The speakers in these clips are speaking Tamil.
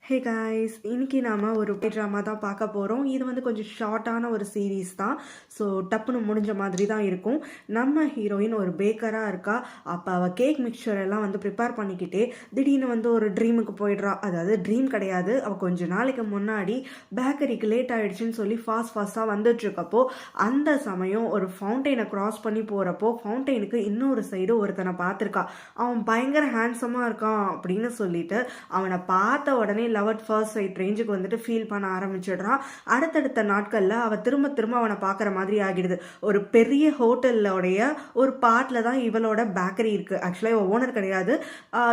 ஹே காய்ஸ், இன்னைக்கு நாம ஒரு ட்ராமா தான் பார்க்க போகிறோம். இது வந்து கொஞ்சம் ஷார்ட்டான ஒரு சீரீஸ் தான். ஸோ டப்புன்னு முடிஞ்ச மாதிரி தான் இருக்கும். நம்ம ஹீரோயின் ஒரு பேக்கராக இருக்கா. அப்போ அவள் கேக் மிக்சர் எல்லாம் வந்து ப்ரிப்பேர் பண்ணிக்கிட்டே திடீர்னு வந்து ஒரு ட்ரீமுக்கு போயிடுறா. அதாவது ட்ரீம் கிடையாது, அவள் கொஞ்ச நாளைக்கு முன்னாடி பேக்கரிக்கு லேட் ஆகிடுச்சின்னு சொல்லி ஃபாஸ்ட்டாக வந்துட்டுருக்கப்போ அந்த சமயம் ஒரு ஃபவுண்டெயினை க்ராஸ் பண்ணி போகிறப்போ ஃபவுண்டெயினுக்கு இன்னொரு சைடு ஒருத்தனை பார்த்துருக்கா. அவன் பயங்கர ஹேண்ட்ஸமாக இருக்கான் அப்படின்னு சொல்லிட்டு அவனை பார்த்த உடனே லவ் ஃபர்ஸ்ட் சைட் ரேஞ்சுக்கு வந்துட்டு ஃபீல் பண்ண ஆரம்பிச்சிடுறான். அடுத்தடுத்த நாட்களில் அவள் திரும்ப அவனை பார்க்குற மாதிரி ஆகிடுது. ஒரு பெரிய ஹோட்டலோடைய ஒரு பார்ட்டில் தான் இவளோட பேக்கரி இருக்குது. ஆக்சுவலாக இவள் ஓனர் கிடையாது,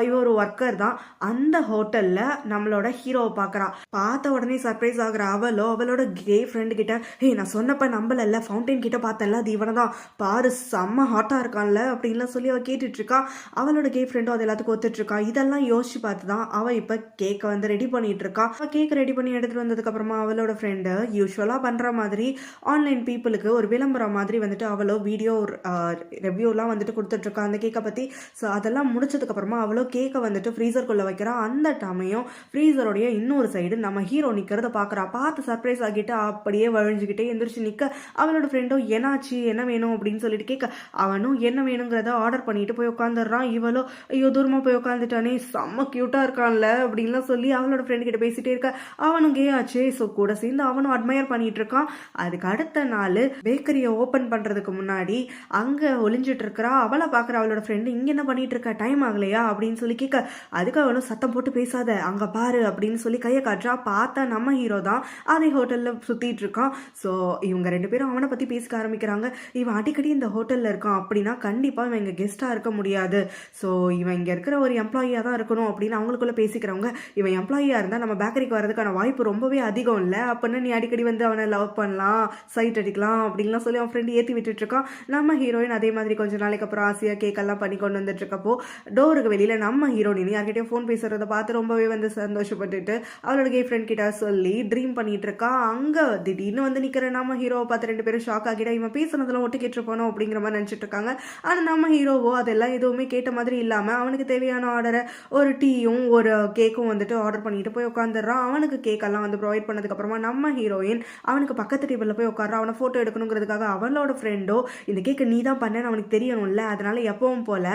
இவ ஒரு ஒர்க்கர் தான். அந்த ஹோட்டலில் நம்மளோட ஹீரோவை பார்க்குறா. பார்த்த உடனே சர்ப்ரைஸ் ஆகிற அவளோட கே ஃப்ரெண்டு கிட்ட, நான் சொன்னப்ப நம்பலல்ல, ஃபவுண்டைன் கிட்ட பார்த்தேன்ல, அது இவனை தான் பாரு, செம்ம ஹாட்டாக இருக்கான்ல அப்படின்லாம் சொல்லி அவள் கேட்டுட்ருக்கா. அவளோட கே ஃப்ரெண்டும் அது எல்லாத்துக்கும் ஒத்துட்ருக்கா. இதெல்லாம் யோசிச்சு பார்த்து தான் அவள் இப்போ கேக்கை வந்து ரெடி பண்ணிட்டு இருக்கா. கேக் ரெடி பண்ணி எடுத்துட்டு வந்ததுக்கு அப்புறமா அவளோட ஃப்ரெண்டு யூஸ்வலா பண்ற மாதிரி ஆன்லைன் பீப்புளுக்கு ஒரு விளம்பரம் மாதிரி வந்துட்டு அவளோ வீடியோ ரிவ்யூலாம் வந்துட்டு கொடுத்துட்டு இருக்கா அந்த கேக்கை பத்தி. ஸோ அதெல்லாம் முடிச்சதுக்கு அப்புறமா அவளோ கேக்கை வந்துட்டு ஃப்ரீசர்க்குள்ள வைக்கிறா. அந்த சமயம் ஃப்ரீசருடைய இன்னொரு சைடு நம்ம ஹீரோ நிக்கிறத பாக்குறா. பார்த்து சர்ப்ரைஸ் ஆகிட்டு அப்படியே வழிஞ்சுக்கிட்டே எந்திரிச்சு நிக்க அவளோட ஃப்ரெண்டும் என்னாச்சு, என்ன வேணும் அப்படின்னு சொல்லிட்டு கேட்க அவனும் என்ன வேணுங்கிறத ஆர்டர் பண்ணிட்டு போய் உட்காந்துடுறான். இவளோ ஐயோ தூரமா போய் உட்காந்துட்டானே, செம்ம கியூட்டா இருக்கான்ல அப்படின்லாம் சொல்லி அவளோட ஃப்ரெண்டு கிட்ட பேசிட்டே இருக்க. அவனும் கே ஆச்சு. ஸோ கூட சேர்ந்து அவனும் அட்மையர் பண்ணிட்டு இருக்கான். அதுக்கு அடுத்த நாள் பேக்கரியை ஓப்பன் பண்றதுக்கு முன்னாடி அங்க ஒளிஞ்சிட்டு இருக்கிறா. அவளை பாக்குற அவளோட ஃப்ரெண்டு, இங்க என்ன பண்ணிட்டு இருக்க, டைம் ஆகலையா அப்படின்னு சொல்லி கேட்க, அதுக்கு அவனும் சத்தம் போட்டு பேசாத, அங்க பாரு அப்படின்னு சொல்லி கையை காட்டுறா. பார்த்தா நம்ம ஹீரோ தான் அதே ஹோட்டல்ல சுத்திட்டு இருக்கான். ஸோ இவங்க ரெண்டு பேரும் அவனை பத்தி பேசிக்க ஆரம்பிக்கிறாங்க. இவன் அடிக்கடி இந்த ஹோட்டல்ல இருக்கான் அப்படின்னா கண்டிப்பா இவன் இங்க கெஸ்டா இருக்க முடியாது. ஸோ இவன் இங்க இருக்கிற ஒரு எம்ப்ளாயியா தான் இருக்கணும் அப்படின்னு அவங்களுக்குள்ள பேசிக்கிறவங்க, இவன் எம்ப்ளாயியா இருந்தா நம்ம பேக்கரிக்கு வரதுக்கான வாய்ப்பு ரொம்பவே அதிகம் இல்லை, அப்படின்னு நீ அடிக்கடி வந்து அவனை லவ் பண்ணலாம், சைட் அடிக்கலாம் அப்படின்லாம் சொல்லி அவன் ஃப்ரெண்டு ஏற்றி விட்டுட்டு இருக்கான். நம்ம ஹீரோயின் அதே மாதிரி கொஞ்ச நாளைக்கு அப்புறம் ஆசையா கேக்கெல்லாம் பண்ணி கொண்டு வந்துட்டு இருக்கப்போ டோருக்கு வெளியில நம்ம ஹீரோயின் யார்கிட்டயும் ஃபோன் பேசுறதை பார்த்து ரொம்பவே வந்து சந்தோஷப்பட்டுட்டு அவளோட கே ஃப்ரெண்ட் கிட்ட சொல்லி ட்ரீம் பண்ணிட்டு இருக்கா. அங்க திடீர்னு வந்து நிக்கிற நம்ம ஹீரோவை பார்த்து ரெண்டு பேரும் ஷாக் ஆகிட்டா. இவன் பேசுனதெல்லாம் ஒட்டு கேட்டு போனோம் அப்படிங்கிற மாதிரி நினைச்சிட்டு இருக்காங்க. ஆனா நம்ம ஹீரோவோ அதெல்லாம் எதுவுமே கேட்ட மாதிரி இல்லாம அவனுக்கு தேவையான ஆர்டரை ஒரு டீயும் ஒரு கேக்கும் வந்துட்டு ஆர்டர் பண்ணிட்டு போய் உட்காந்துடுறான். அவனுக்கு கேக்கெல்லாம் வந்து ப்ரொவைட் பண்ணதுக்கு அப்புறமா நம்ம ஹீரோயின் அவனுக்கு பக்கத்து டேபிளில் போய் உட்கார. அவனை ஃபோட்டோ எடுக்கணுங்கிறதுக்காக அவளோட ஃப்ரெண்டோ இந்த கேக்கை நீ தான் பண்ணேன்னு அவனுக்கு தெரியணும்ல, அதனால எப்பவும் போல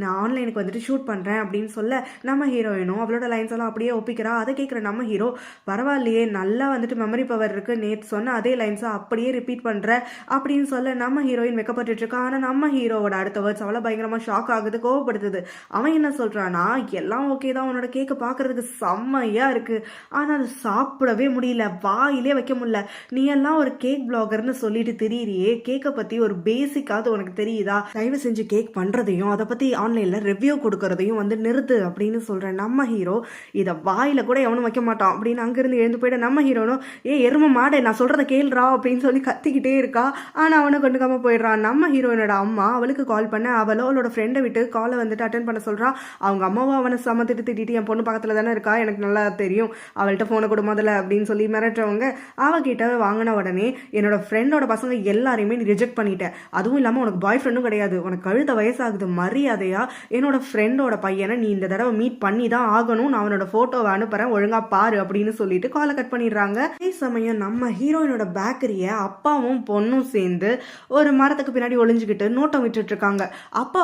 நான் ஆன்லைனுக்கு வந்துட்டு ஷூட் பண்ணுறேன் அப்படின்னு சொல்ல நம்ம ஹீரோயினும் அவளோட லைன்ஸ் எல்லாம் அப்படியே ஒப்பிக்கிறா. அதை கேட்குற நம்ம ஹீரோ, பரவாயில்லையே நல்லா வந்துட்டு மெமரி பவர் இருக்கு, நேற்று சொன்ன அதே லைன்ஸை அப்படியே ரிப்பீட் பண்ணுற அப்படின்னு சொல்ல நம்ம ஹீரோயின் வெக்கப்பட்டு இருக்கா. ஆனால் நம்ம ஹீரோவோட அடுத்த வேர்ட்ஸ் அவளை பயங்கரமாக ஷாக் ஆகுது, கோவப்படுத்துது. அவன் என்ன சொல்றானா, எல்லாம் ஓகே தான், உன்னோட கேக்கை பார்க்கறதுக்கு செம்மையா இருக்கு, ஆனால் அது சாப்பிடவே முடியல, வாயிலே வைக்க முடியல, நீ எல்லாம் ஒரு கேக் பிளாகர்னு சொல்லிட்டு தெரியறியே, கேக்கை பத்தி ஒரு பேசிக்காவது உனக்கு தெரியுதா, தயவு செஞ்சு கேக் பண்றதையும் அதை பத்தி ஆன்லைன்ல ரிவ்யூ கொடுக்கறதையும் வந்து நிறுத்து அப்படின்னு சொல்றேன். நம்ம ஹீரோ இதை வாயில கூட எவனும் வைக்க மாட்டான் அப்படின்னு அங்கிருந்து எழுந்து போயிட்டு நம்ம ஹீரோனும் எரும மாடு நான் சொல்றத கேள்றா அப்படின்னு சொல்லி கத்திக்கிட்டே இருக்கா. ஆனா அவனை கொண்டுக்காம போயிடுறான். நம்ம ஹீரோயினோட அம்மா அவளுக்கு கால் பண்ண அவளோட ஃப்ரெண்டை விட்டு காலை வந்துட்டு அட்டன் பண்ண சொல்றான். அவங்க அம்மாவும் அவனை சமத்துட்டு திட்டிட்டு, என் பொண்ணு பக்கத்துல தானே இருக்கா, எனக்கு நல்லா தெரியும், அவள்கிட்ட ஃபோனை கொடு முதல்ல அப்படின்னு சொல்லி மிரட்டுறவங்க. அவகிட்ட வாங்கின உடனே என்னோட ஃப்ரெண்டோட பசங்க எல்லாரையுமே நீ ரிஜெக்ட் பண்ணிட்ட, அதுவும் இல்லாமல் உனக்கு பாய் ஃப்ரெண்டும் கிடையாது, உனக்கு கழுத்த வயசாகுது, மரியாதையா என்னோட ஃப்ரெண்டோட பையனை நீ இந்த தடவை மீட் பண்ணி தான் ஆகணும், நான் அவனோட ஃபோட்டோவை அனுப்புறேன், ஒழுங்கா பாரு அப்படின்னு சொல்லிட்டு காலை கட் பண்ணிடுறாங்க. அதே சமயம் நம்ம ஹீரோயினோட பேக்கரியை அப்பாவும் பொண்ணும் சேர்ந்து ஒரு மரத்துக்கு பின்னாடி ஒளிஞ்சுக்கிட்டு நோட்டம் விட்டுட்டு இருக்காங்க. அப்போ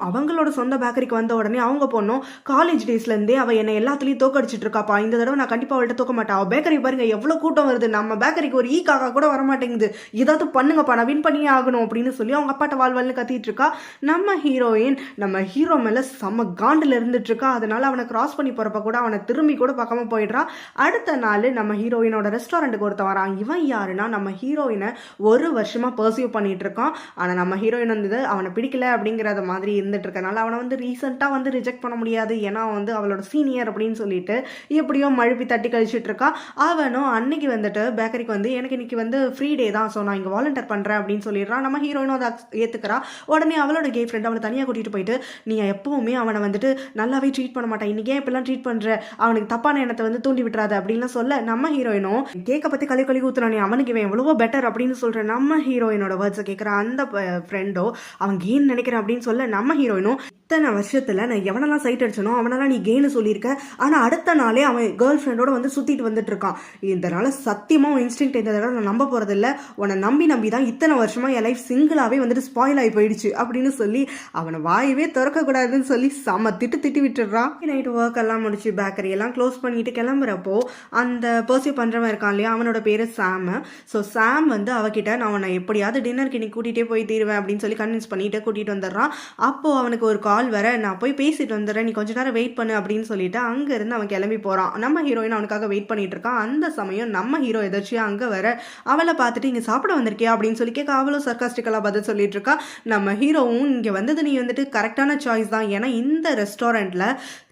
அவங்களோட சொந்த பேக்கரிக்கு வந்த உடனே அவங்க பொண்ணும் காலேஜ் டேஸ்ல இருந்தே அவ என்னை எல்லாத்துலயும் தோக்கடிச்சிட்டு இருக்காப்பா, இந்த தடவை நான் கண்டிப்பா அவள்கிட்ட தூக்க மாட்டேன், அவள் பேக்கரி பாருங்க எவ்வளவு கூட்டம் வருது, நம்ம பேக்கரிக்கு ஒரு காக்கா கூட வரமாட்டேங்குது, ஏதாவது பண்ணுங்கப்பா, நான் வின் பண்ணியே ஆகணும் அப்படின்னு சொல்லி அவங்க அப்பாட்ட வாழ்வாள்னு கத்திட்டு இருக்கா. நம்ம ஹீரோயின் நம்ம ஹீரோ மேல செம்ம காண்டில் இருந்துட்டு இருக்கா. அதனால அவனை கிராஸ் பண்ணி போறப்ப கூட அவனை திரும்பி கூட பார்க்காம போயிடுறா. அடுத்த நாள் நம்ம ஹீரோயினோட ரெஸ்டாரண்ட்டுக்கு ஒருத்த வரான். இவன் யாருன்னா நம்ம ஹீரோயினை ஒரு வருஷமா பர்சியூ பண்ணிட்டு இருக்கான். ஆனா நம்ம ஹீரோயின் வந்து அவனை பிடிக்கல அப்படிங்கிறத மாதிரி இருந்துட்டு இருக்கனால அவனை வந்து ரீசெண்டா வந்து ரிஜெக்ட் பண்ண முடியாது, ஏன்னா வந்து அவளோட சீனியர் அப்படின்னு சொல்லிட்டு எப்படியோ மழுப்பி தட்டி கழிச்சிட்டு இருக்கா. அவனும் அன்னைக்கு வந்துட்டு பேக்கரிக்கு வந்து எனக்கு இன்னைக்கு வந்து ஃப்ரீ டே தான், ஸோ நான் இங்கே வாலண்டியர் பண்ணுறேன் அப்படின்னு சொல்லிடுறான். நம்ம ஹீரோயினும் அதை ஏற்றுக்கிறா. உடனே அவளோட கே ஃப்ரெண்ட் அவனை தனியாக கூட்டிகிட்டு போயிட்டு, நீ எப்பவுமே அவனை வந்துட்டு நல்லாவே ட்ரீட் பண்ண மாட்டான், இன்னைக்கு ஏன் இப்பெல்லாம் ட்ரீட் பண்ணுற, அவனுக்கு தப்பான எண்ணத்தை வந்து தூண்டி விட்டுறாது அப்படின்லாம் சொல்ல நம்ம ஹீரோயினும் கேக்கை பற்றி கழுவி ஊற்றுறானே, அவனுக்கு இவன் எவ்வளவோ பெட்டர் அப்படின்னு சொல்கிறேன். நம்ம ஹீரோயினோட வேர்ட்ஸை கேட்குற அந்த ஃப்ரெண்டோ அவன் ஏன் நினைக்கிறேன் அப்படின்னு சொல்ல நம்ம ஹீரோயினும் இத்தனை வருஷத்துல நான் எவனெல்லாம் சைட் அடிச்சனோ அவனெல்லாம் நீ கெய்னு சொல்லியிருக்க. ஆனா அடுத்த நாளே அவன் கேர்ள் ஃப்ரெண்டோட வந்து சுத்திட்டு வந்துட்டு இருக்கான். இதனால சத்தியமா உன் இன்ஸ்டிங்க்ட் இந்த தடவை நான் நம்ப போறது இல்ல. உன்னை நம்பி தான் இத்தனை வருஷமா என் லைஃப் சிங்கிளாவே வந்துட்டு ஸ்பாயில் ஆகி போயிடுச்சு அப்படின்னு சொல்லி அவனை வாயவே திறக்க கூடாதுன்னு சொல்லி செம திட்டி விட்டுடுறான். நைட்டு ஒர்க் எல்லாம் முடிச்சு பேக்கரி எல்லாம் க்ளோஸ் பண்ணிட்டு கிளம்புறப்போ அந்த பர்சியூ பண்றவன் இருக்கான் இல்லையா, அவனோட பேரு சாம். ஸோ சாம் வந்து அவகிட்ட நான் உன்னை எப்படியாவது டின்னருக்கு இன்னைக்கு கூட்டிகிட்டே போய் தீருவேன் அப்படின்னு சொல்லி கன்வின்ஸ் பண்ணிட்டு கூட்டிட்டு வந்துடுறான். அப்போ அவனுக்கு ஒரு கால் வர, நான் போய் பேசிட்டு வந்துடுறேன், நீ கொஞ்ச நேரம் வெயிட் பண்ணு அப்படின்னு சொல்லிட்டு அங்க இருந்து அவன் கிளம்பி போறான். நம்ம ஹீரோயின் அவனுக்காக வெயிட் பண்ணிட்டு இருக்கான். அந்த சமயம் நம்ம ஹீரோ எதிர்ச்சியா அங்க வர, அவளை பார்த்துட்டு இங்க சாப்பிட வந்திருக்கியா அப்படின்னு சொல்லி கேட்க அவளும் சர்க்காஸ்டிக்கலா பதில் சொல்லிட்டு இருக்கா. நம்ம ஹீரோவும் இங்க வந்தது நீ வந்துட்டு கரெக்டான சாய்ஸ் தான், ஏன்னா இந்த ரெஸ்டாரண்ட்ல